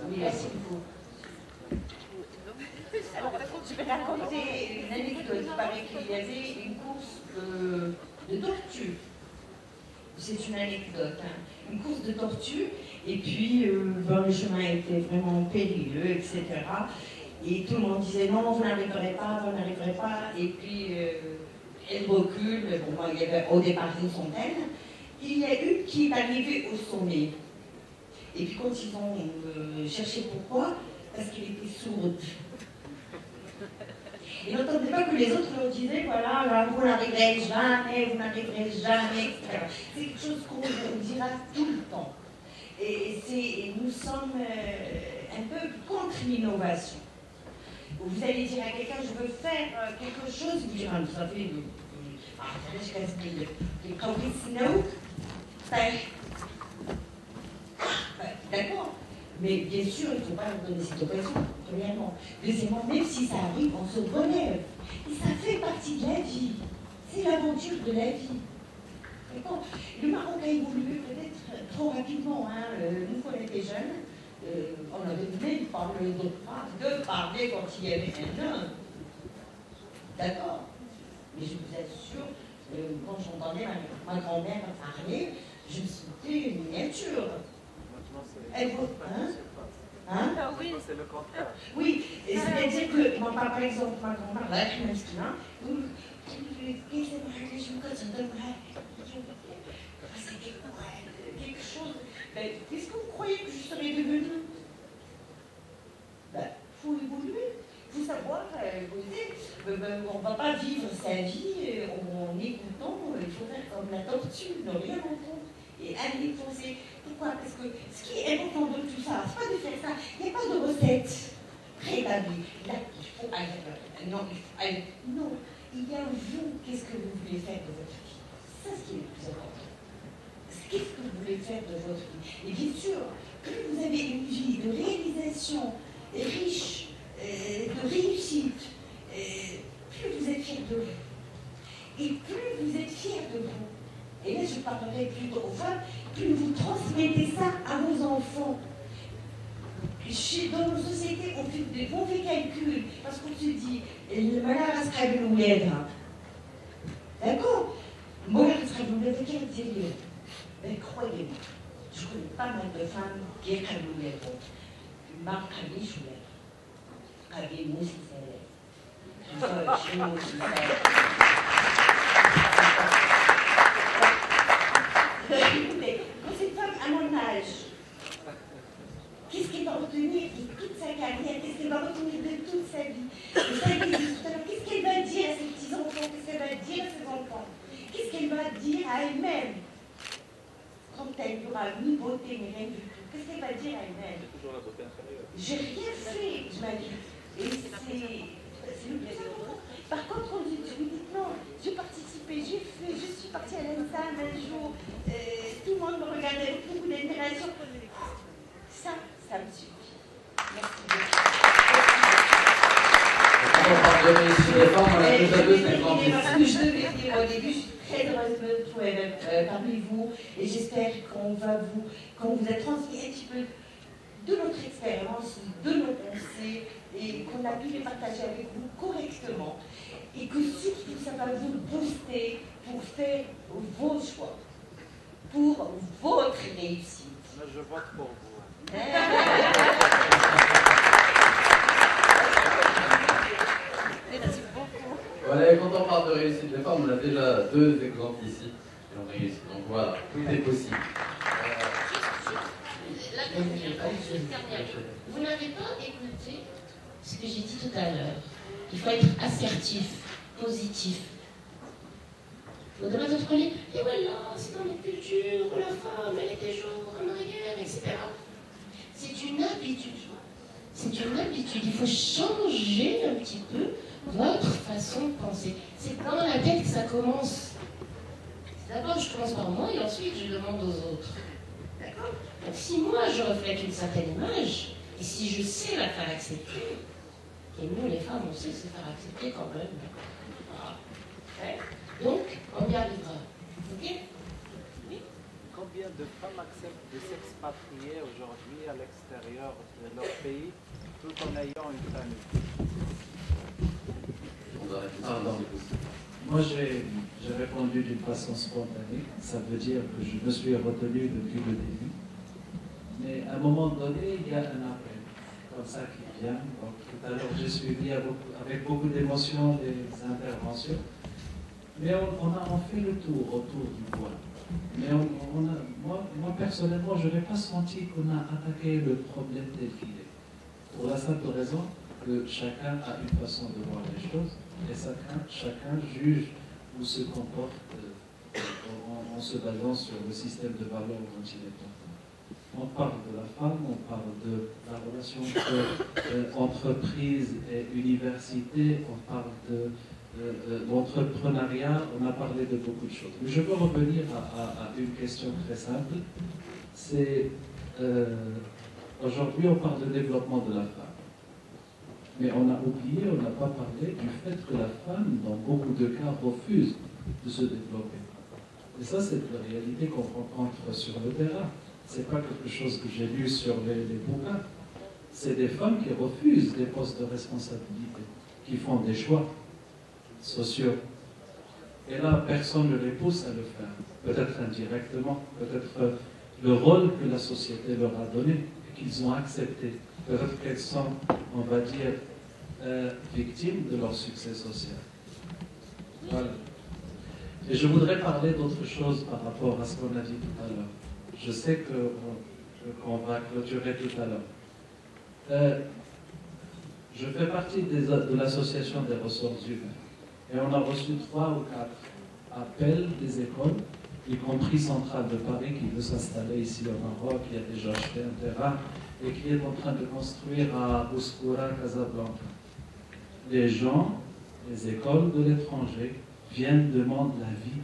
Oui, merci beaucoup. Alors, je vais raconter une anecdote. Il paraît qu'il y avait une course de tortues. C'est une anecdote. Une course de tortues. Et puis, le chemin était vraiment périlleux, etc. Et tout le monde disait non, vous n'arriverez pas, vous n'arriverez pas. Et puis, elle recule. Bon, il y avait au départ une centaine. Il y a une qui est arrivée au sommet. Et puis, quand ils ont cherché pourquoi, parce qu'elle était sourde. Et n'entendez pas que les autres leur disaient, voilà, là, vous n'arriverez jamais, vous n'arriverez jamais, etc. C'est quelque chose qu'on dira tout le temps. Et nous sommes un peu contre l'innovation. Vous allez dire à quelqu'un, je veux faire quelque chose, vous direz, ça fait d'accord, mais bien sûr, il ne faut pas leur donner cette occasion, premièrement. Deuxièmement, même si ça arrive, on se relève. Et ça fait partie de la vie. C'est l'aventure de la vie. D'accord. Le Maroc a évolué peut-être trop rapidement. Hein. Nous, quand on était jeunes, on avait même parlé de parler quand il y avait un homme. D'accord. Mais je vous assure, quand j'entendais ma grand-mère parler, je me sentais une miniature. Elle vaut, hein? Oui, c'est le contraire. Oui, c'est-à-dire que, par exemple, ma grand-mère, là, je m'excuse, c'est quelque chose. Qu'est-ce que vous croyez que je serais devenue? Il faut évoluer. Il faut savoir évoluer. On ne va pas vivre sa vie en écoutant. Il faut faire comme la tortue, ne rien entendre et aller foncer. Pourquoi? Parce que ce qui est important de tout ça, c'est pas de faire ça. Il n'y a pas de recette préétablie. Là, il faut aller. Non, il faut aller. Non, il y a vous. Qu'est-ce que vous voulez faire de votre vie? C'est ça ce qui est le plus important. Qu'est-ce que vous voulez faire de votre vie? Et bien sûr, plus vous avez une vie de réalisation riche, de réussite, plus vous êtes fiers de vous. Et plus vous êtes fiers de vous, et là je parlerai plutôt aux femmes, plus vous transmettez ça à vos enfants. Dans nos sociétés, on fait des mauvais calculs, parce qu'on se dit, le malheur sera de l'ouèdre. D'accord? Moi, je serai de l'ouèdre, quel délire. Mais croyez-moi, je connais pas mal de femmes qui sont comme l'ouèdre. Marc Kami, je voulais. Kami, moi, c'est ça. Je moi aussi, écoutez, quand cette femme à mon âge, qu'est-ce qu'elle va retenir de toute sa carrière? Qu'est-ce qu'elle va retenir de toute sa vie? Qu'est-ce qu'elle va dire à ses petits-enfants? Qu'est-ce qu'elle va dire à ses enfants? Qu'est-ce qu'elle va dire à elle-même quand elle n'aura ni beauté ni rien du tout? Qu'est-ce qu'elle va dire à elle-même? J'ai rien fait de ma vie. Et c'est le plus important. Par contre, on dit, vous dites non, j'ai participé, j'ai fait, je suis partie à l'ENSAM un jour, tout le monde me regardait avec beaucoup d'interaction. Ça me suffit. Merci beaucoup. On parle de réussite des femmes, on a déjà deux exemples ici. Ce que je devais dire au début, je suis très heureuse de me trouver parmi vous et j'espère qu'on vous a transmis un petit peu de notre expérience, de nos pensées et qu'on a pu les partager avec vous correctement et que surtout ça va vous booster pour faire vos choix, pour votre réussite. Je vote pour vous. Merci beaucoup. Voilà, quand on parle de réussite des femmes, on a déjà deux exemples ici qui ont réussi. Donc voilà, tout est possible. Vous n'avez pas écouté ce que j'ai dit tout à l'heure. Il faut être assertif, positif. Vous devez vous prenez, et voilà, c'est dans notre culture, la femme, elle est toujours en arrière, etc. C'est une habitude. C'est une habitude. Il faut changer un petit peu votre façon de penser. C'est dans la tête que ça commence. D'abord, je commence par moi et ensuite je demande aux autres. D'accord? Donc si moi je reflète une certaine image, et si je sais la faire accepter, et nous les femmes on sait se faire accepter quand même. Voilà. Okay? Donc, on y arrivera. Ok? Oui? Combien de femmes acceptent de s'expatrier aujourd'hui à l'extérieur de leur pays tout en ayant une famille? Moi, j'ai répondu d'une façon spontanée. Ça veut dire que je me suis retenu depuis le début. Mais à un moment donné, il y a un appel comme ça qui vient. Donc, tout à l'heure, j'ai suivi avec beaucoup d'émotion des interventions. Mais on fait le tour autour du point. Mais moi, personnellement, je n'ai pas senti qu'on a attaqué le problème tel qu'il est. Pour la simple raison, que chacun a une façon de voir les choses et chacun juge ou se comporte en se basant sur le système de valeurs dont il est porteur. On parle de la femme, on parle de la relation entre entreprise et université, on parle de l'entrepreneuriat, on a parlé de beaucoup de choses. Mais je veux revenir à une question très simple. C'est aujourd'hui on parle de développement de la femme. Mais on a oublié, on n'a pas parlé du fait que la femme, dans beaucoup de cas, refuse de se développer. Et ça, c'est la réalité qu'on rencontre sur le terrain. Ce n'est pas quelque chose que j'ai lu sur les bouquins. C'est des femmes qui refusent des postes de responsabilité, qui font des choix sociaux. Et là, personne ne les pousse à le faire. Peut-être indirectement, peut-être le rôle que la société leur a donné et qu'ils ont accepté. Peut-être qu'elles sont, on va dire, victimes de leur succès social. Voilà. Et je voudrais parler d'autre chose par rapport à ce qu'on a dit tout à l'heure. Je sais qu'on va clôturer tout à l'heure. Je fais partie de l'association des ressources humaines. Et on a reçu 3 ou 4 appels des écoles, y compris Centrale de Paris, qui veut s'installer ici au Maroc, qui a déjà acheté un terrain et qui est en train de construire à Bouskoura, Casablanca. Les gens, les écoles de l'étranger, viennent demander l'avis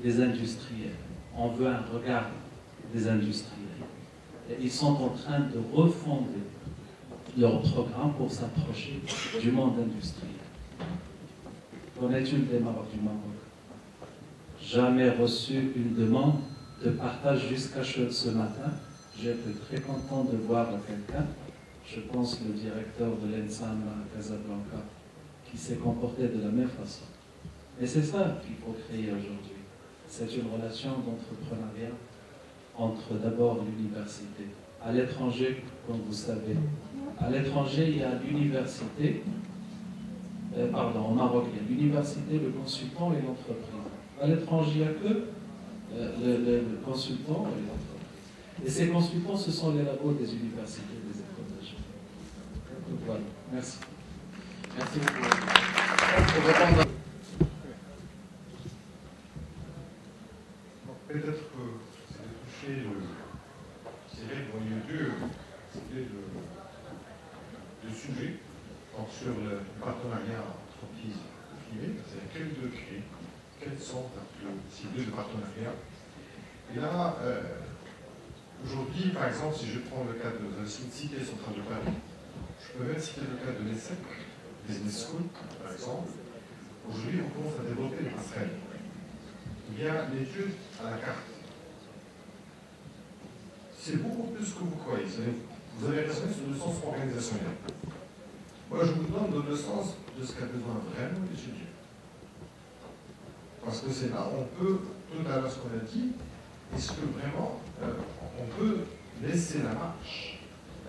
des industriels. On veut un regard des industriels. Et ils sont en train de refonder leur programme pour s'approcher du monde industriel. Qu'en est-il des Maroc du Maroc? Jamais reçu une demande de partage jusqu'à ce matin. J'ai été très content de voir quelqu'un, je pense le directeur de l'ENSAM à Casablanca, qui s'est comporté de la même façon. Et c'est ça qu'il faut créer aujourd'hui. C'est une relation d'entrepreneuriat entre d'abord l'université. À l'étranger, comme vous savez, à l'étranger, il y a l'université, au Maroc, il y a l'université, le consultant et l'entreprise. À l'étranger, il n'y a que le consultant et l'entreprise. Et ces consultants, ce sont les labos des universités, des écoles d'ingénieurs. Voilà, merci. Merci beaucoup. Pour répondre peut-être que c'est de toucher le noyau dur, c'était le sujet sur le partenariat entreprise-privée, c'est quel degré, quels sont les cibles de partenariat. Et là, aujourd'hui, par exemple, si je prends le cas de la cité centrale de Paris, je peux même citer le cas de l'ESSEC, Business School, par exemple. Aujourd'hui, on commence à développer les passerelles. Il y a l'étude à la carte. C'est beaucoup plus que vous croyez. Vous avez raisonné sur le sens organisationnel. Moi, je vous demande le sens de ce qu'a besoin vraiment l'étudiant. Parce que c'est là où on peut, tout à l'heure ce qu'on a dit, est-ce que vraiment on peut laisser la marche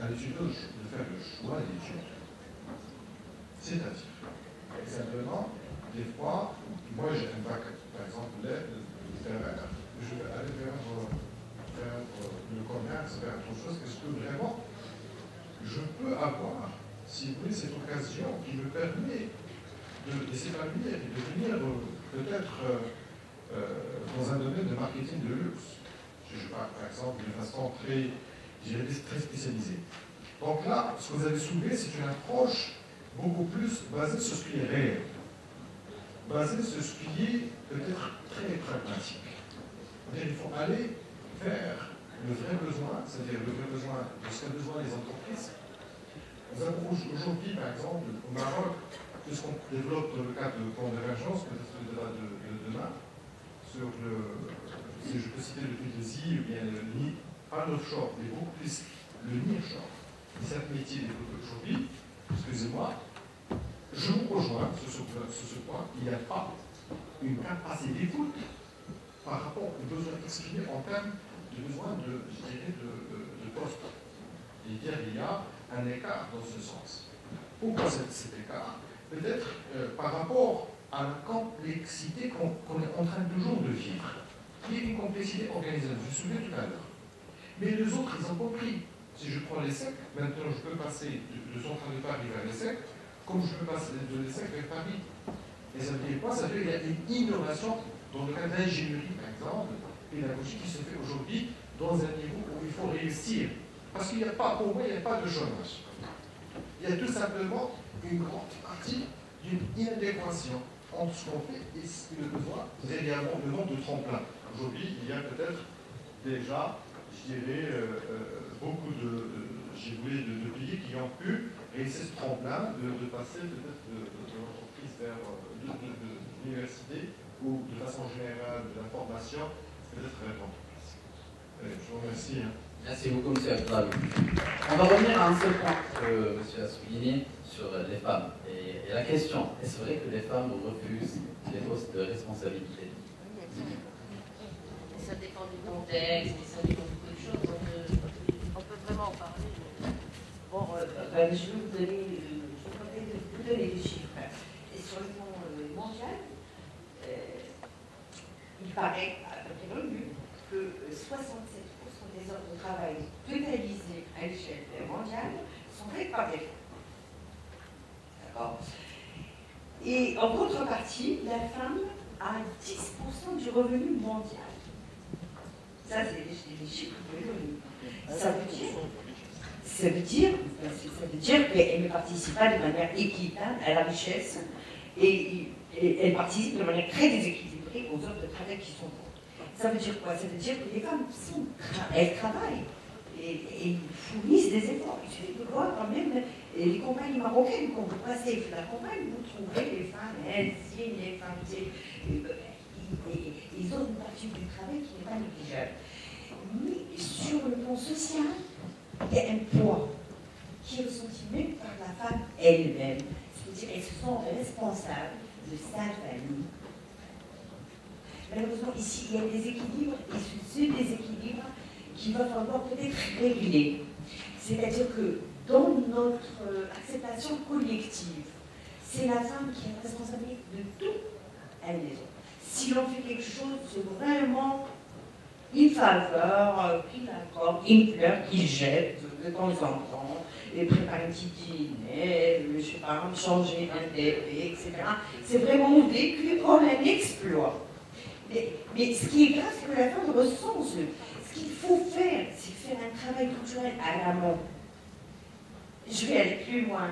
à l'étudiant de faire le choix d'études. C'est-à-dire, simplement, des fois, moi j'ai un bac, par exemple, je vais aller vers le commerce, vers autre chose. Est-ce que vraiment je peux avoir, si vous voulez, cette occasion qui me permet de s'épanouir et de devenir peut-être dans un domaine de marketing de luxe. Je parle par exemple de façon très spécialisée. Donc là, ce que vous avez soulevé, c'est une approche beaucoup plus basée sur ce qui est réel, basée sur ce qui est peut-être très pragmatique. Il faut aller vers le vrai besoin, c'est-à-dire le vrai besoin de ce qu'ont besoin les entreprises. Nous avons aujourd'hui, par exemple, au Maroc, puisqu'on développe dans le cadre de convergence, peut-être de demain, sur si je peux citer le PDSI, ou bien le NI, pas l'offshore, mais beaucoup plus le nearshore. C'est un métier développé aujourd'hui, excusez-moi, je vous rejoins sur ce point, il n'y a pas une capacité d'écoute par rapport aux besoins exprimés en termes de besoins de poste. Et dire il y a un écart dans ce sens. Pourquoi cet écart? Peut-être par rapport à la complexité qu'on est en train toujours de vivre. Il y a une complexité organisationnelle, je me souviens tout à l'heure. Mais les autres, ils ont compris Si je prends l'ESSEC, maintenant je peux passer de Centrale de Paris vers l'ESSEC, comme je peux passer de l'ESSEC vers Paris. Et ça veut dire quoi? Ça veut dire qu'il y a une innovation dans le cadre d'ingénierie, par exemple, pédagogique qui se fait aujourd'hui dans un niveau où il faut réussir. Parce qu'il n'y a pas, pour moi, il n'y a pas de chômage. Il y a tout simplement une grande partie d'une inadéquation entre ce qu'on fait et le besoin. Vous avez également le nombre de tremplins. Aujourd'hui, il y a peut-être déjà, je dirais, beaucoup de pays qui ont pu réussir ce tremplin de passer peut-être de l'entreprise vers l'université ou de façon générale de la formation, peut-être vers l'entreprise. Je vous remercie. Merci beaucoup, M. Abdallah. On va revenir à un seul point que M. a souligné sur les femmes. Et la question, est-ce vrai que les femmes refusent les postes de responsabilité? Ça dépend du contexte, et ça dépend de beaucoup de choses. On peut vraiment en parler. Bon, je vais vous donner des chiffres. Et sur le plan mondial, il paraît, à peu près l'ONU, que 67% des heures de travail totalisées à l'échelle mondiale sont faites par des femmes. D'accord? Et en contrepartie, la femme a 10% du revenu mondial. Ça, c'est les chiffres de l'ONU. Ça veut dire qu'elle ne participe pas de manière équitable à la richesse et elle participe de manière très déséquilibrée aux offres de travail qui sont bonnes. Ça veut dire quoi? Ça veut dire que les femmes, elles travaillent et fournissent des efforts. Il suffit de voir quand même les compagnies marocaines, quand vous passez la campagne, vous trouverez les femmes indiennes, les femmes, ils ont une partie du travail qui n'est pas négligeable. Mais sur le plan social, il y a un poids qui est ressenti même par la femme elle-même. C'est-à-dire qu'elles se sont responsables de sa famille. Malheureusement, ici, il y a des équilibres, et c'est ce déséquilibre qu'il va falloir peut-être réguler. C'est-à-dire que dans notre acceptation collective, c'est la femme qui est responsable de tout à la maison. Si l'on fait quelque chose, c'est vraiment une faveur, qu'il accorde, une fleur qu'il jette de temps en temps, et préparer un petit dîner, je ne sais pas, changer un bébé, etc. C'est vraiment vécu comme un exploit. Mais ce qui est grave, c'est que la femme ressent ce qu'il faut faire, c'est faire un travail culturel à l'amont. Je vais aller plus loin.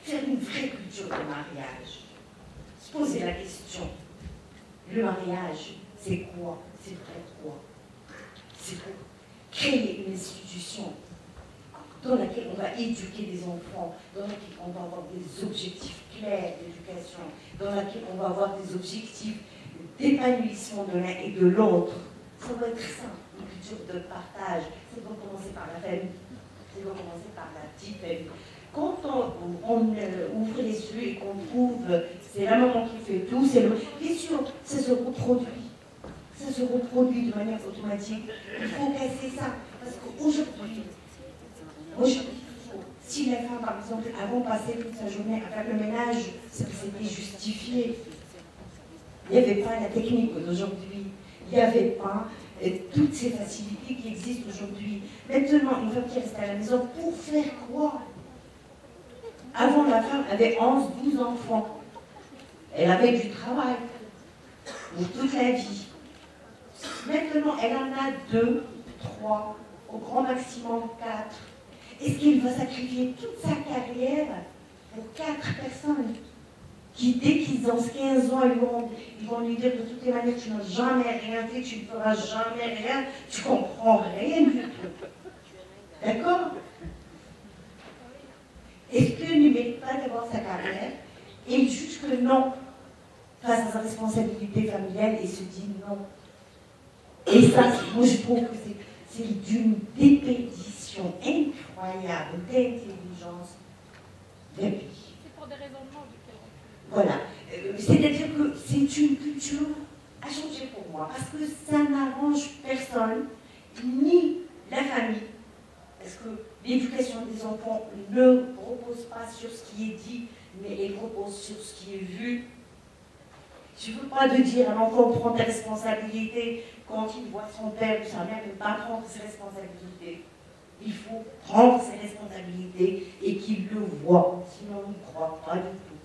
Faire une vraie culture de mariage. Se poser la question. Le mariage, c'est quoi? C'est vrai quoi? C'est pour créer une institution dans laquelle on va éduquer des enfants, dans laquelle on va avoir des objectifs clairs d'éducation, dans laquelle on va avoir des objectifs d'épanouissement de l'un et de l'autre. Ça doit être ça, une culture de partage. Ça doit commencer par la famille, ça doit commencer par la petite famille. Quand on ouvre les yeux et qu'on trouve, c'est la maman qui fait tout, c'est le... Bien sûr, ça se reproduit. Ça se reproduit de manière automatique. Il faut casser ça. Parce qu'aujourd'hui, si la femme, par exemple, avant passait toute sa journée à faire le ménage, c'était justifié. Il n'y avait pas la technique d'aujourd'hui. Il n'y avait pas toutes ces facilités qui existent aujourd'hui. Maintenant, une femme qui reste à la maison, pour faire quoi? Avant, la femme avait 11, 12 enfants. Elle avait du travail pour toute la vie. Maintenant, elle en a 2, 3, au grand maximum 4. Est-ce qu'il va sacrifier toute sa carrière pour 4 personnes qui, dès qu'ils ont 15 ans, ils vont lui dire de toutes les manières, tu n'as jamais rien fait, tu ne feras jamais rien, tu ne comprends rien du tout. D'accord? Est-ce qu'il ne mérite pas d'avoir sa carrière et il juge que non, face à sa responsabilité familiale, et se dit non. Et ça, moi je trouve que c'est d'une dépédition incroyable d'intelligence de vie. C'est pour des raisonnements duquel on... Voilà. C'est-à-dire que c'est une culture à changer pour moi, parce que ça n'arrange personne, ni la famille, parce que l'éducation des enfants ne repose pas sur ce qui est dit, mais elle repose sur ce qui est vu. Je ne veux pas de dire à l'enfant prends tes responsabilités quand il voit son père ou sa mère ne pas prendre ses responsabilités. Il faut prendre ses responsabilités et qu'il le voit, sinon on ne croit pas du tout.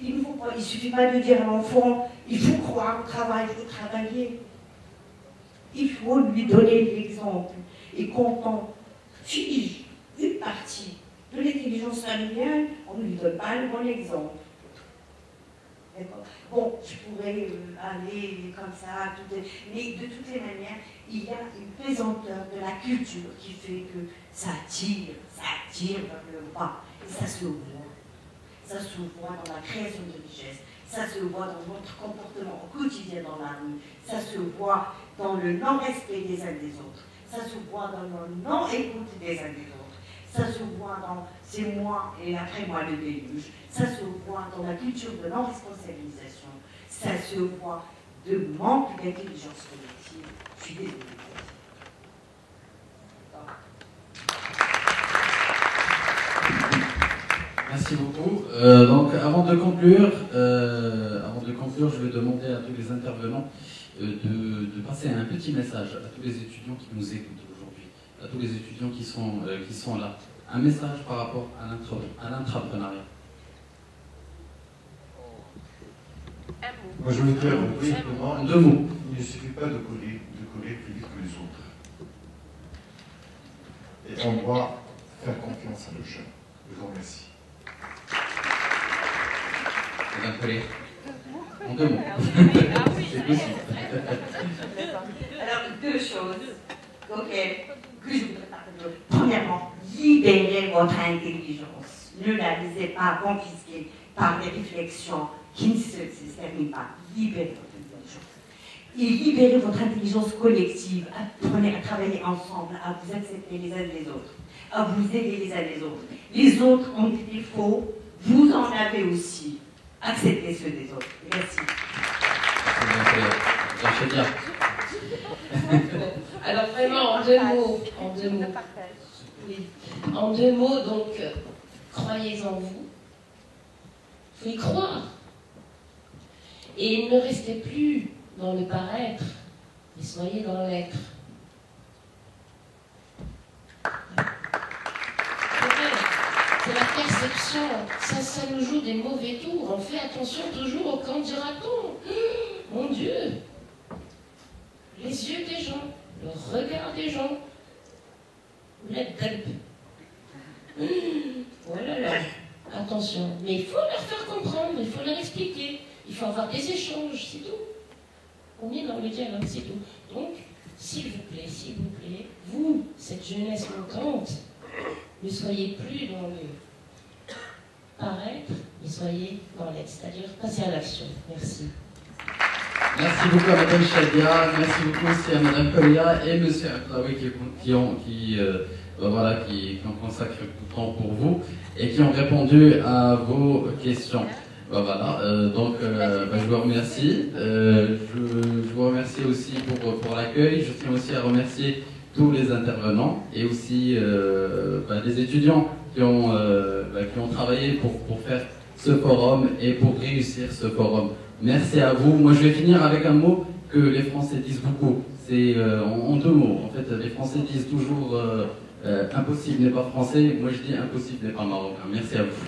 Il ne suffit pas de dire à l'enfant, il faut croire au travail, il faut travailler. Il faut lui donner l'exemple. Et quand on fige une partie de l'intelligence familiale, on ne lui donne pas le bon exemple. Bon, je pourrais aller comme ça, mais de toutes les manières, il y a une pesanteur de la culture qui fait que ça attire vers le bas. Et ça se voit. Ça se voit dans la création de richesse. Ça se voit dans notre comportement quotidien dans la rue. Ça se voit dans le non-respect des uns des autres. Ça se voit dans le non-écoute des uns des autres. Ça se voit dans c'est moi et après moi le déluge. Ça se voit dans la culture de non-responsabilisation. Ça se voit de manque d'intelligence collective. Je suis désolée. Merci beaucoup. Donc, avant de conclure, je vais demander à tous les intervenants de passer un petit message à tous les étudiants qui nous écoutent aujourd'hui, à tous les étudiants qui sont là. Un message par rapport à l'intrapreneuriat. Moi, je voulais dire simplement, en 2 mots. Il ne suffit pas de courir plus vite que les autres. Et on doit faire confiance à nos jeunes. Je vous remercie. Madame Collier, en 2 mots. C'est possible. Alors, 2 choses que je voudrais partager. Premièrement, libérez votre intelligence. Ne la laissez pas confisquer par des réflexions qui ne se terminent pas. Libérez votre intelligence. Et libérez votre intelligence collective. Apprenez à travailler ensemble, à vous accepter les uns les autres, à vous aider les uns les autres. Les autres ont des défauts, vous en avez aussi. Acceptez ceux des autres. Merci. Alors vraiment, en 2 mots. Oui. En 2 mots, donc, croyez en vous. Il faut y croire. Et ne restez plus dans le paraître, mais soyez dans l'être. C'est la perception. Ça nous joue des mauvais tours. On fait attention toujours au quand dira-t-on. Mon Dieu. Les yeux des gens, le regard des gens. La gulp. Voilà là. Attention. Mais il faut leur faire comprendre, il faut leur expliquer. Il faut avoir des échanges, c'est tout. On est dans le dialogue, c'est tout. Donc, s'il vous plaît, vous, cette jeunesse montante, ne soyez plus dans le paraître, mais soyez dans l'être, c'est-à-dire passer à l'action. Merci. Merci beaucoup à Madame Chadia, merci beaucoup aussi à Madame Kolia et Monsieur Aklaoui qui ont consacré beaucoup de temps pour vous et qui ont répondu à vos questions. Voilà, donc je vous remercie. Je vous remercie aussi pour l'accueil. Je tiens aussi à remercier tous les intervenants et aussi les étudiants qui ont travaillé pour faire ce forum et pour réussir ce forum. Merci à vous. Moi, je vais finir avec un mot que les Français disent beaucoup. C'est en 2 mots. En fait, les Français disent toujours impossible n'est pas français. Moi, je dis impossible n'est pas marocain. Merci à vous.